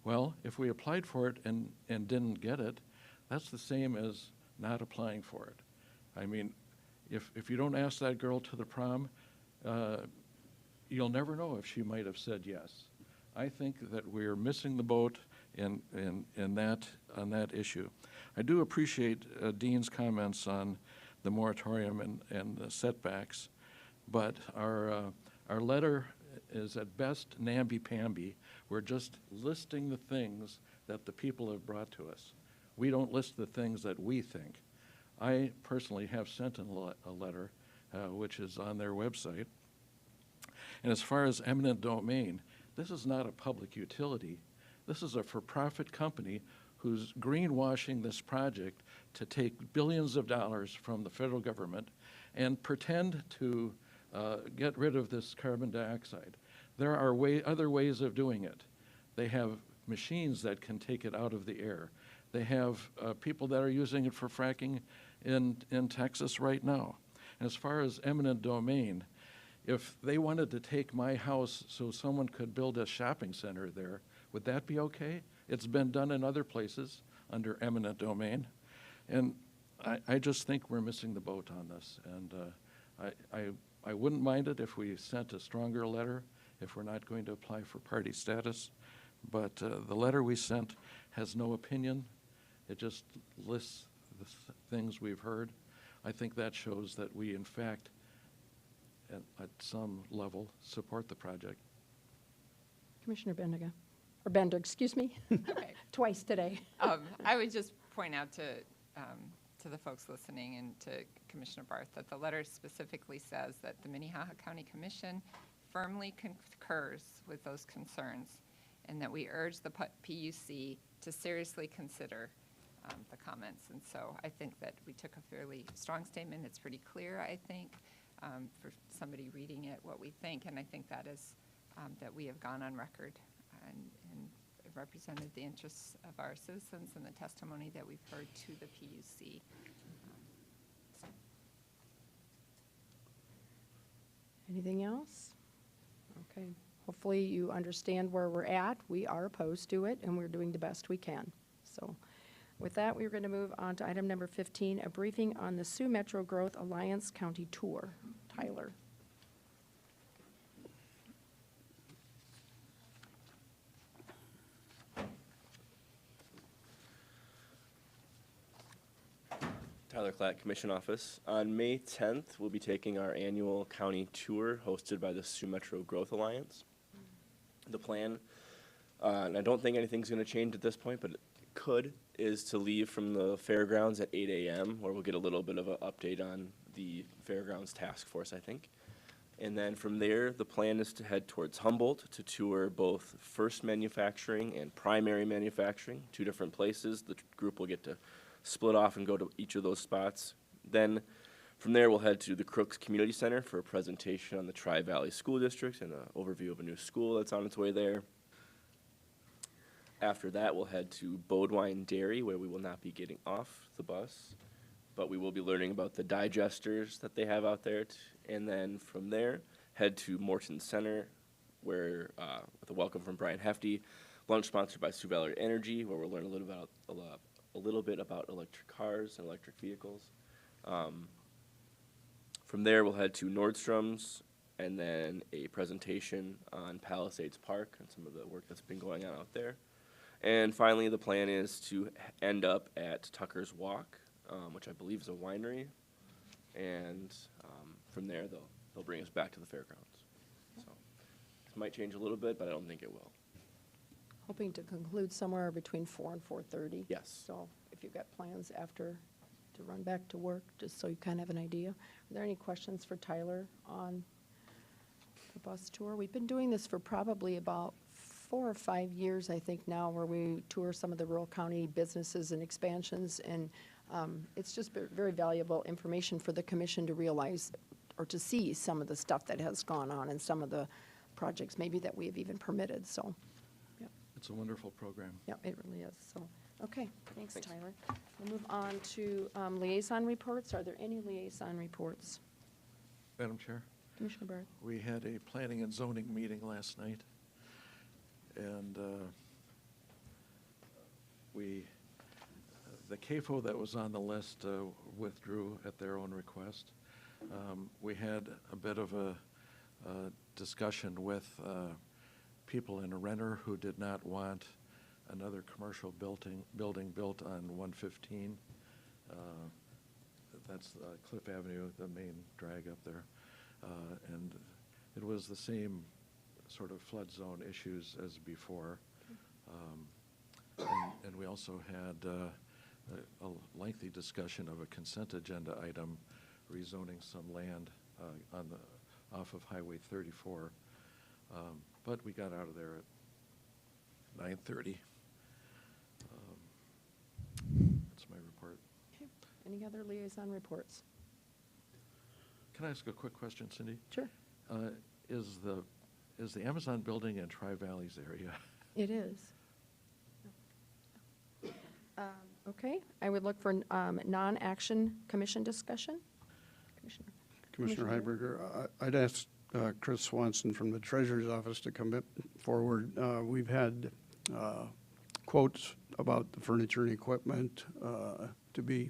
Well, if we applied for it and didn't get it, that's the same as not applying for it. I mean, if you don't ask that girl to the prom, you'll never know if she might have said yes. I think that we're missing the boat on that issue. I do appreciate Dean's comments on the moratorium and the setbacks, but our letter is at best namby-pamby. We're just listing the things that the people have brought to us. We don't list the things that we think. I personally have sent a letter, which is on their website. And as far as eminent domain, this is not a public utility. This is a for-profit company who's greenwashing this project to take billions of dollars from the federal government and pretend to get rid of this carbon dioxide. There are other ways of doing it. They have machines that can take it out of the air. They have people that are using it for fracking in Texas right now. And as far as eminent domain, if they wanted to take my house so someone could build a shopping center there, would that be okay? It's been done in other places under eminent domain. And I just think we're missing the boat on this. And I wouldn't mind it if we sent a stronger letter if we're not going to apply for party status. But the letter we sent has no opinion. It just lists the things we've heard. I think that shows that we, in fact, at some level, support the project. Commissioner Benega, or Bender, excuse me, Okay. twice today. I would just point out to the folks listening and to Commissioner Barth that the letter specifically says that the Minnehaha County Commission firmly concurs with those concerns and that we urge the PUC to seriously consider the comments. And so I think that we took a fairly strong statement. It's pretty clear, I think, for somebody reading it, what we think. And I think that is that we have gone on record and represented the interests of our citizens and the testimony that we've heard to the PUC. Anything else? Okay. Hopefully you understand where we're at. We are opposed to it, and we're doing the best we can. So with that, we're going to move on to item number 15, a briefing on the Sioux Metro Growth Alliance County Tour. Tyler. Tyler Klatt, Commission Office. On May 10th, we'll be taking our annual county tour hosted by the Sioux Metro Growth Alliance. The plan, and I don't think anything's going to change at this point, but it could, is to leave from the fairgrounds at 8 a.m., where we'll get a little bit of an update on the fairgrounds task force, I think. And then from there, the plan is to head towards Humboldt to tour both First Manufacturing and Primary Manufacturing, 2 different places. The group will get to split off and go to each of those spots. Then from there, we'll head to the Crooks Community Center for a presentation on the Tri-Valley School District and an overview of a new school that's on its way there. After that, we'll head to Bodewine Dairy, where we will not be getting off the bus, but we will be learning about the digesters that they have out there. And then from there, head to Morton Center, where, with a welcome from Brian Hefty, lunch sponsored by Sioux Valley Energy, where we'll learn a little bit about electric cars and electric vehicles. From there, we'll head to Nordstrom's, and then a presentation on Palisades Park and some of the work that's been going on out there. And finally, the plan is to end up at Tucker's Walk, which I believe is a winery. And from there, they'll bring us back to the fairgrounds. So this might change a little bit, but I don't think it will. Hoping to conclude somewhere between 4 and 4:30. Yes. So if you've got plans after to run back to work, just so you kind of have an idea. Are there any questions for Tyler on the bus tour? We've been doing this for probably about 4 or 5 years, I think now, where we tour some of the rural county businesses and expansions, and it's just very valuable information for the commission to realize or to see some of the stuff that has gone on and some of the projects maybe that we have even permitted, so. It's a wonderful program. Yeah, it really is, so. Okay, thanks, Tyler. We'll move on to liaison reports. Are there any liaison reports? Madam Chair? Commissioner Barrett? We had a planning and zoning meeting last night, and the CAFO that was on the list withdrew at their own request. We had a bit of a discussion with people in a renter who did not want another commercial building built on 115. That's Cliff Avenue, the main drag up there. And it was the same sort of flood zone issues as before. And we also had a lengthy discussion of a consent agenda item rezoning some land off of Highway 34. But we got out of there at 9:30. That's my report. Okay. Any other liaison reports? Can I ask a quick question, Cindy? Sure. Is the Amazon building in Tri-Valley's area? It is. Okay, I would look for non-action commission discussion. Commissioner Heiberger, I'd ask Chris Swanson from the Treasurer's Office to come forward. We've had quotes about the furniture and equipment to be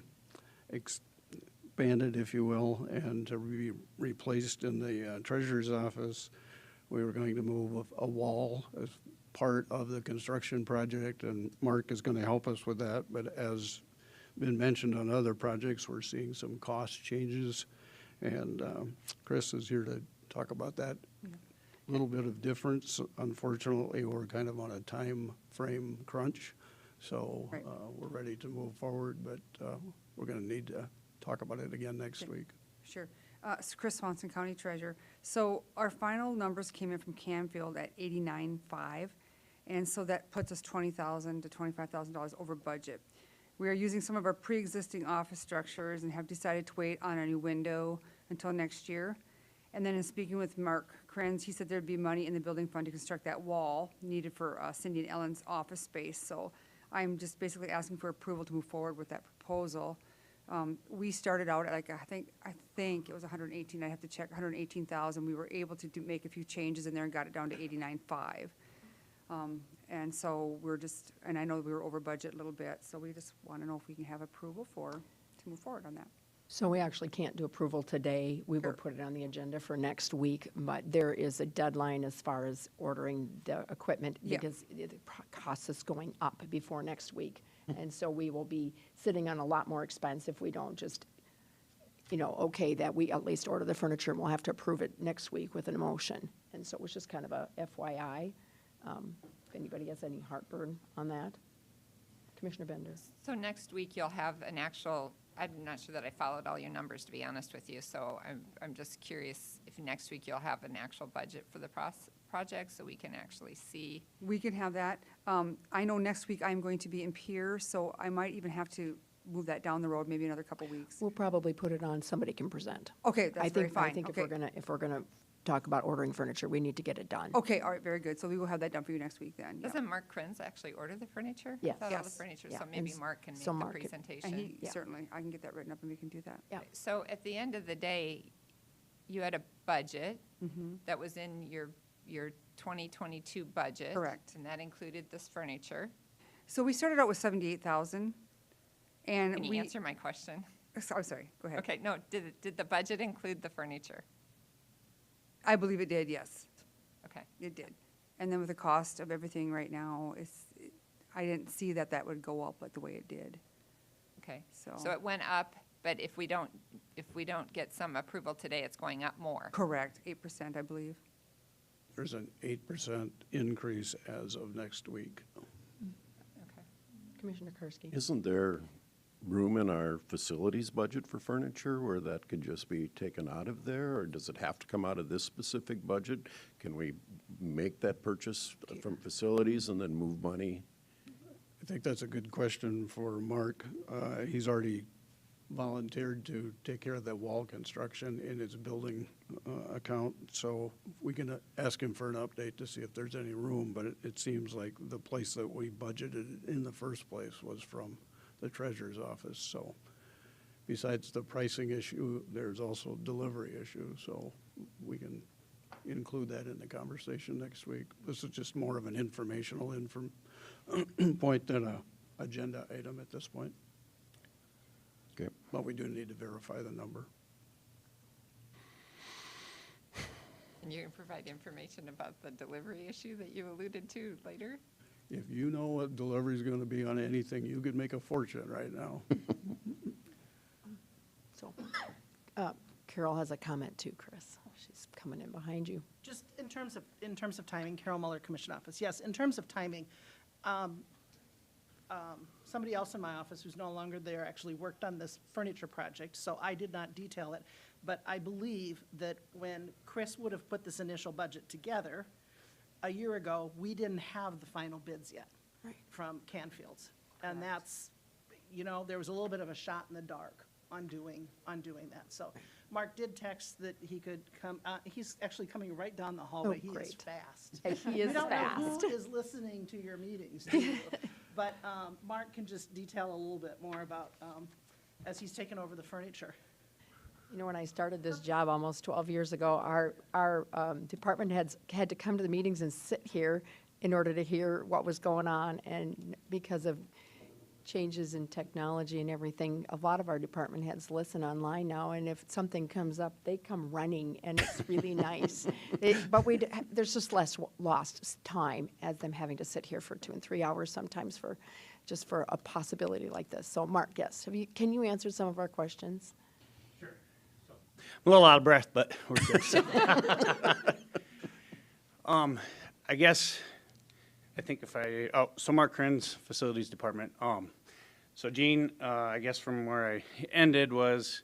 expanded, if you will, and to be replaced in the Treasurer's Office. We were going to move a wall as part of the construction project, and Mark is going to help us with that. But as been mentioned on other projects, we're seeing some cost changes, and Chris is here to talk about that. A little bit of difference. Unfortunately, we're kind of on a time frame crunch, so we're ready to move forward, but we're going to need to talk about it again next week. Sure. It's Chris Swanson, County Treasurer. So our final numbers came in from Canfield at 89.5, and so that puts us $20,000 to $25,000 over budget. We are using some of our pre-existing office structures and have decided to wait on a new window until next year. And then in speaking with Mark Krenz, he said there'd be money in the building fund to construct that wall needed for Cindy and Ellen's office space. So I'm just basically asking for approval to move forward with that proposal. We started out at I think it was 118. I have to check 118,000. We were able to make a few changes in there and got it down to 89.5. And so and I know we were over budget a little bit, so we just want to know if we can have approval to move forward on that. So we actually can't do approval today. We will put it on the agenda for next week, but there is a deadline as far as ordering the equipment because the cost is going up before next week. And so we will be sitting on a lot more expense if we don't just, okay, that we at least order the furniture, and we'll have to approve it next week with an motion. And so it was just kind of a FYI. If anybody has any heartburn on that. Commissioner Bender. So next week you'll have an actual, I'm not sure that I followed all your numbers, to be honest with you, so I'm just curious if next week you'll have an actual budget for the project so we can actually see. We can have that. I know next week I'm going to be in Pierre, so I might even have to move that down the road, maybe another couple weeks. We'll probably put it on, somebody can present. Okay, that's very fine. I think Okay. if we're gonna talk about ordering furniture, we need to get it done. Okay, all right, very good. So we will have that done for you next week then. yeah. Doesn't Mark Krenz actually order the furniture? Yes. I thought all the Yes. furniture, Yeah, so and maybe s- Mark can make so the Mark could- presentation. And he, Yeah. certainly, I can get that written up and we can do that. Yeah. So at the end of the day, you had a budget Mm-hmm. that was in your 2022 budget. Correct. And that included this furniture. So we started out with 78,000 and Can you we. answer my question? I'm sorry, go ahead. Okay, no, did the budget include the furniture? I believe it did, yes. Okay. It did. And then with the cost of everything right now, I didn't see that would go up like the way it did. Okay. So. So it went up, but if we don't get some approval today, it's going up more. Correct, 8%, I believe. There's an 8% increase as of next week. Okay. Commissioner Kursky. Isn't there room in our facilities budget for furniture where that could just be taken out of there? Or does it have to come out of this specific budget? Can we make that purchase from facilities and then move money? I think that's a good question for Mark. He's already volunteered to take care of the wall construction in his building account, so we can ask him for an update to see if there's any room, but it seems like the place that we budgeted in the first place was from the treasurer's office, so besides the pricing issue, there's also delivery issue, so we can include that in the conversation next week. This is just more of an informational point than a agenda item at this point. Okay. But we do need to verify the number. And you can provide information about the delivery issue that you alluded to later? If you know what delivery is going to be on anything, you could make a fortune right now. So, Carol has a comment too, Chris. She's coming in behind you. Just in terms of timing, Carol Muller, Commission Office. Yes, in terms of timing, somebody else in my office who's no longer there actually worked on this furniture project, so I did not detail it. But I believe that when Chris would have put this initial budget together a year ago, we didn't have the final bids yet from Canfield's. And that's, there was a little bit of a shot in the dark on doing that. So Mark did text that he could come, he's actually coming right down the hallway. Oh, He is great. fast. He is You don't know fast. who is listening to your meetings, do you? But Mark can just detail a little bit more about, as he's taken over the furniture. When I started this job almost 12 years ago, our department heads had to come to the meetings and sit here in order to hear what was going on. And because of changes in technology and everything, a lot of our department heads listen online now. And if something comes up, they come running, and it's really nice. But there's just less lost time as them having to sit here for 2 and 3 hours sometimes for a possibility like this. So, Mark, yes, can you answer some of our questions? I'm a little out of breath, but we're good. So Mark Krenz, Facilities Department. So Gene, I guess from where I ended was,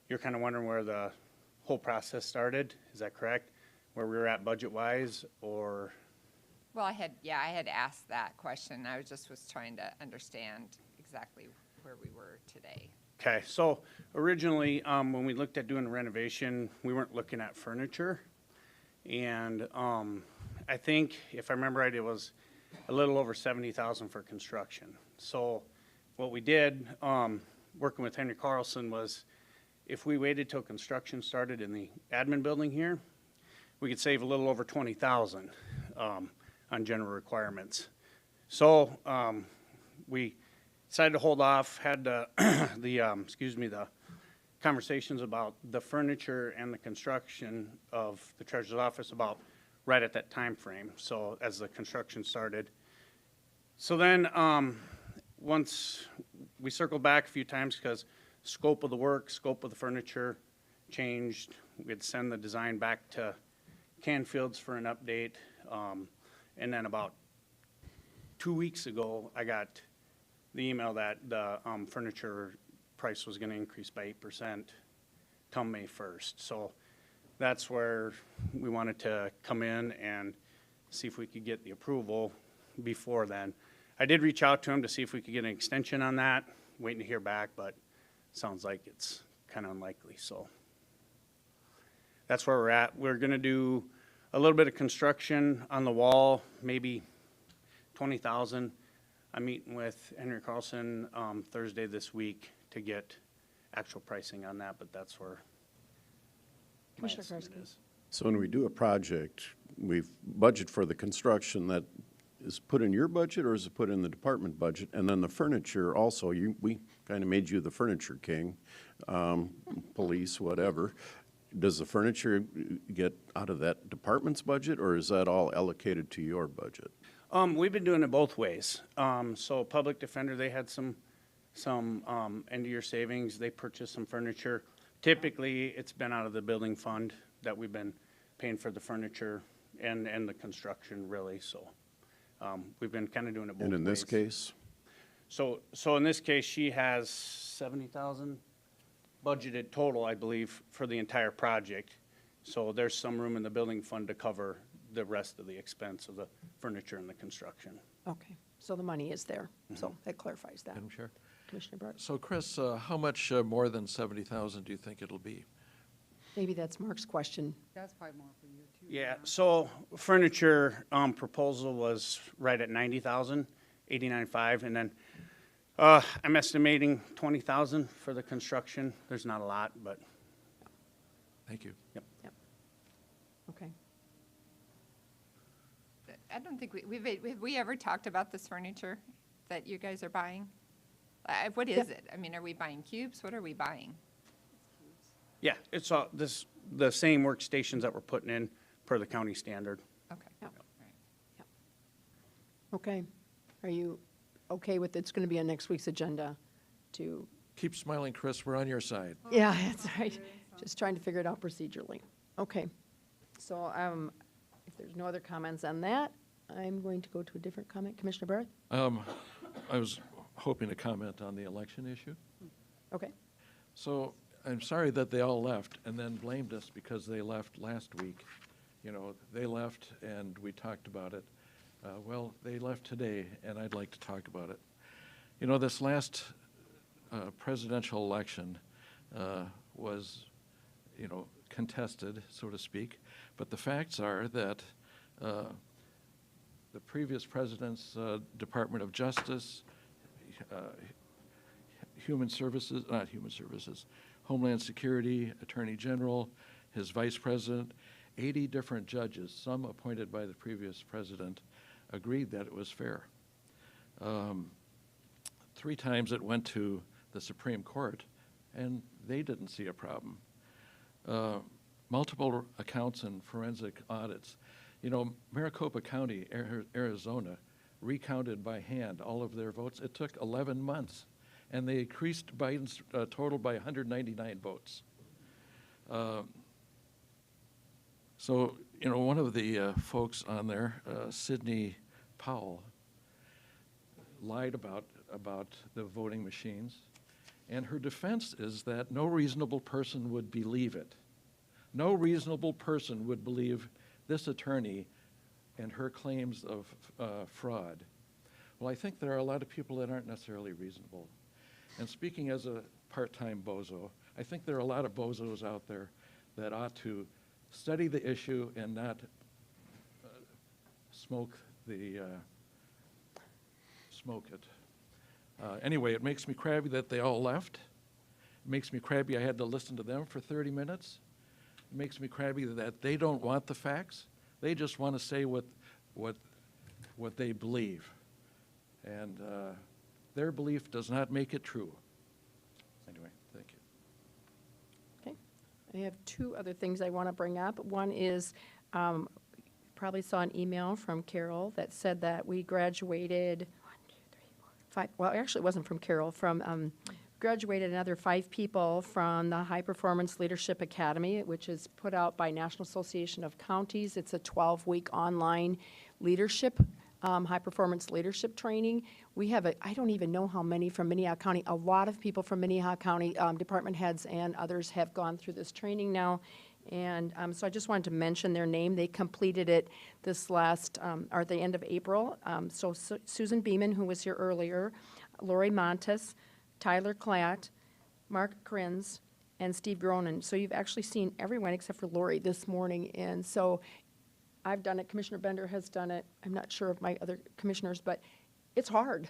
you're kind of wondering where the whole process started, is that correct? Where we were at budget-wise, or? Well, I had asked that question. I was trying to understand exactly where we were today. Okay, so originally, when we looked at doing a renovation, we weren't looking at furniture. And I think, if I remember right, it was a little over 70,000 for construction. So what we did, working with Henry Carlson, was if we waited till construction started in the admin building here, we could save a little over 20,000 on general requirements. So we decided to hold off, had the conversations about the furniture and the construction of the treasurer's office about right at that time frame, so as the construction started. So then, once we circled back a few times because scope of the work, scope of the furniture changed, we had to send the design back to Canfield's for an update. And then about 2 weeks ago, I got the email that the furniture price was gonna increase by 8% come May 1st. So that's where we wanted to come in and see if we could get the approval before then. I did reach out to him to see if we could get an extension on that, waiting to hear back, but sounds like it's kind of unlikely, so. That's where we're at. We're gonna do a little bit of construction on the wall, maybe 20,000. I'm meeting with Henry Carlson Thursday this week to get actual pricing on that, but that's where my Commissioner estimate Karski. is. So when we do a project, we've budget for the construction that is put in your budget, or is it put in the department budget? And then the furniture also, we kind of made you the furniture king, police, whatever. Does the furniture get out of that department's budget, or is that all allocated to your budget? We've been doing it both ways. So Public Defender, they had some end-of-year savings. They purchased some furniture. Typically, it's been out of the building fund that we've been paying for the furniture and the construction, really, so. We've been kind of doing it both ways. And in this case? So in this case, she has 70,000 budgeted total, I believe, for the entire project. So there's some room in the building fund to cover the rest of the expense of the furniture and the construction. Okay, so the money is there, so that clarifies that. Madam Chair. Commissioner Barth? So Chris, how much more than 70,000 do you think it'll be? Maybe that's Mark's question. That's probably more for you, too. Yeah, so furniture proposal was right at 90,000, 89.5, and then I'm estimating 20,000 for the construction. There's not a lot, but. Thank you. Yep. Okay. I don't think have we ever talked about this furniture that you guys are buying? What is it? I mean, are we buying cubes? What are we buying? Yeah, it's all the same workstations that we're putting in per the county standard. Okay. Yep. Okay. Are you okay with, it's going to be on next week's agenda to? Keep smiling, Chris, we're on your side. Yeah, that's right. Just trying to figure it out procedurally. Okay. So if there's no other comments on that, I'm going to go to a different comment. Commissioner Barth? I was hoping to comment on the election issue. Okay. So I'm sorry that they all left and then blamed us because they left last week. You know, they left and we talked about it. Well, they left today and I'd like to talk about it. You know, this last presidential election was, you know, contested, so to speak. But the facts are that the previous president's Department of Justice, Homeland Security, Attorney General, his vice president, 80 different judges, some appointed by the previous president, agreed that it was fair. 3 times it went to the Supreme Court, and they didn't see a problem. Multiple accounts and forensic audits. You know, Maricopa County, Arizona, recounted by hand all of their votes. It took 11 months, and they increased Biden's total by 199 votes. So, you know, one of the folks on there, Sidney Powell, lied about the voting machines, and her defense is that no reasonable person would believe it. No reasonable person would believe this attorney and her claims of fraud. Well, I think there are a lot of people that aren't necessarily reasonable. And speaking as a part-time bozo, I think there are a lot of bozos out there that ought to study the issue and not smoke it. Anyway, it makes me crabby that they all left. It makes me crabby I had to listen to them for 30 minutes. It makes me crabby that they don't want the facts. They just want to say what they believe. And their belief does not make it true. Anyway, thank you. Okay. I have 2 other things I want to bring up. One is, probably saw an email from Carol that said that we graduated 5, well, actually it wasn't from Carol, from graduated another 5 people from the High Performance Leadership Academy, which is put out by National Association of Counties. It's a 12-week online leadership, high-performance leadership training. We have I don't even know how many from Minnehaha County. A lot of people from Minnehaha County, department heads and others have gone through this training now. And so I just wanted to mention their name. They completed it this last, or at the end of April. So Susan Beeman, who was here earlier, Lori Montes, Tyler Klatt, Mark Krenz, and Steve Gronin. So you've actually seen everyone except for Lori this morning. And so I've done it, Commissioner Bender has done it. I'm not sure of my other commissioners, but it's hard.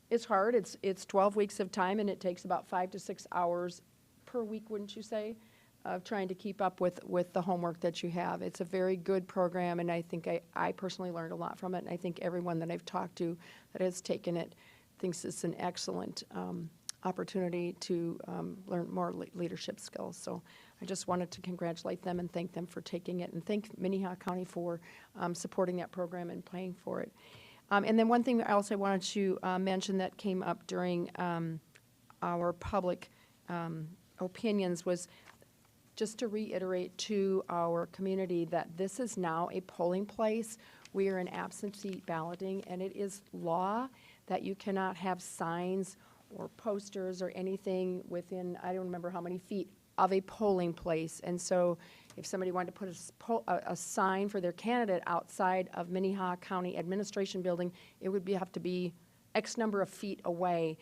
It's hard. It's 12 weeks of time, and it takes about 5 to 6 hours per week, wouldn't you say, of trying to keep up with the homework that you have. It's a very good program, and I think I personally learned a lot from it, and I think everyone that I've talked to that has taken it thinks it's an excellent opportunity to learn more leadership skills. So I just wanted to congratulate them and thank them for taking it, and thank Minnehaha County for supporting that program and paying for it. And then one thing I also wanted to mention that came up during our public opinions was just to reiterate to our community that this is now a polling place. We are in absentee balloting, and it is law that you cannot have signs or posters or anything within, I don't remember how many feet, of a polling place. And so if somebody wanted to put a sign for their candidate outside of Minnehaha County Administration Building, it would have to be X number of feet away.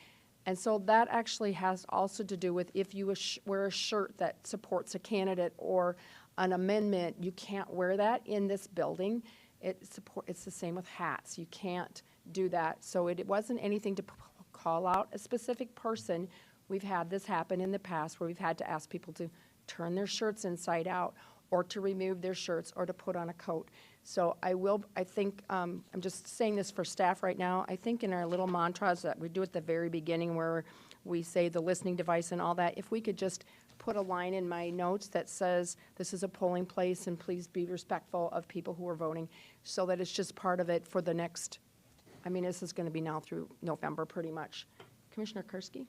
And so that actually has also to do with if you wear a shirt that supports a candidate or an amendment, you can't wear that in this building. It's the same with hats. You can't do that. So it wasn't anything to call out a specific person. We've had this happen in the past where we've had to ask people to turn their shirts inside out or to remove their shirts or to put on a coat. So I think, I'm just saying this for staff right now, I think in our little mantras that we do at the very beginning where we say the listening device and all that, if we could just put a line in my notes that says this is a polling place and please be respectful of people who are voting, so that it's just part of it for the next, I mean, this is going to be now through November pretty much. Commissioner Kursky?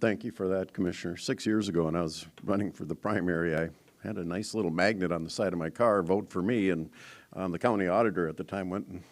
Thank you for that, Commissioner. 6 years ago when I was running for the primary, I had a nice little magnet on the side of my car, vote for me, and the county auditor at the time went and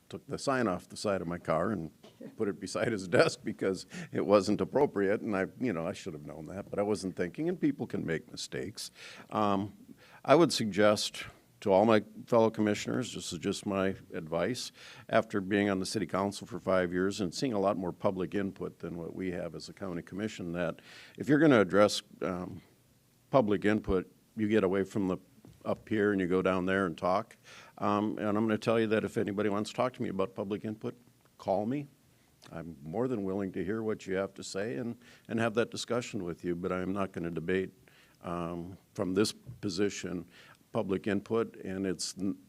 took the sign off the side of my car and put it beside his desk because it wasn't appropriate, and I should have known that, but I wasn't thinking, and people can make mistakes. I would suggest to all my fellow commissioners, this is just my advice, after being on the city council for 5 years and seeing a lot more public input than what we have as a county commission, that if you're going to address public input, you get away from the up here and you go down there and talk. And I'm going to tell you that if anybody wants to talk to me about public input, call me. I'm more than willing to hear what you have to say and have that discussion with you, but I'm not going to debate from this position public input, and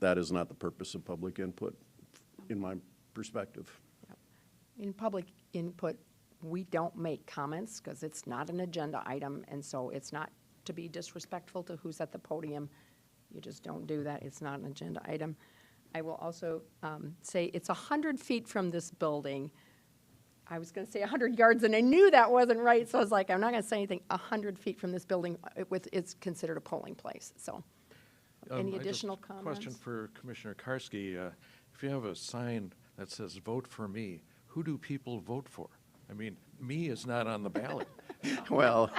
that is not the purpose of public input in my perspective. In public input, we don't make comments because it's not an agenda item, and so it's not to be disrespectful to who's at the podium. You just don't do that. It's not an agenda item. I will also say it's 100 feet from this building. I was going to say 100 yards, and I knew that wasn't right, so I was like, I'm not going to say anything. 100 feet from this building, it's considered a polling place. So, any additional comments? Question for Commissioner Karski. If you have a sign that says "Vote for me," who do people vote for? I mean, me is not on the ballot. Well,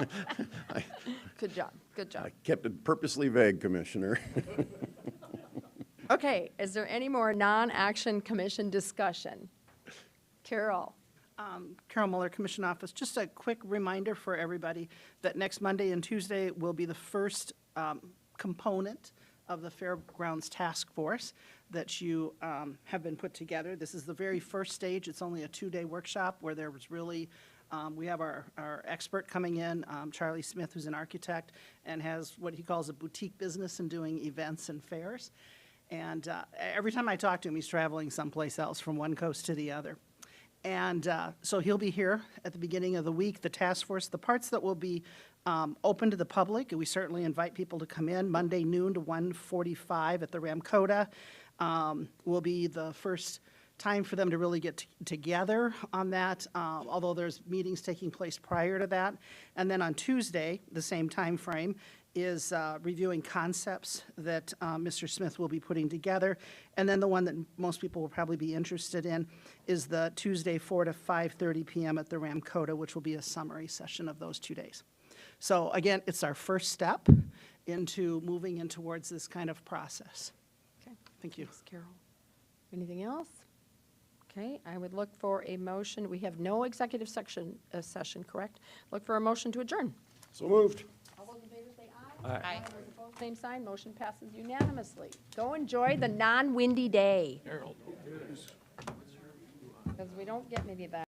good job. Good job. I kept it purposely vague, Commissioner. Okay, is there any more non-action commission discussion? Carol. Carol Muller, Commission Office. Just a quick reminder for everybody that next Monday and Tuesday will be the first component of the Fairgrounds Task Force that you have been put together. This is the very first stage. It's only a 2-day workshop where there was really, we have our expert coming in, Charlie Smith, who's an architect and has what he calls a boutique business in doing events and fairs. And every time I talk to him, he's traveling someplace else from one coast to the other. And so he'll be here at the beginning of the week. The task force, the parts that will be open to the public, we certainly invite people to come in Monday noon to 1:45 at the Ramkota. Will be the first time for them to really get together on that, although there's meetings taking place prior to that. And then on Tuesday, the same time frame, is reviewing concepts that Mr. Smith will be putting together. And then the one that most people will probably be interested in is the Tuesday 4 to 5:30 p.m. at the Ramcota, which will be a summary session of those 2 days. So again, it's our first step into moving in towards this kind of process. Okay. Thank you. Thanks, Carol. Anything else? Okay, I would look for a motion. We have no executive session, correct? Look for a motion to adjourn. So moved. All those in favor say aye. Aye. Those opposed, same sign. Motion passes unanimously. Go enjoy the non-windy day. Because we don't get many of that.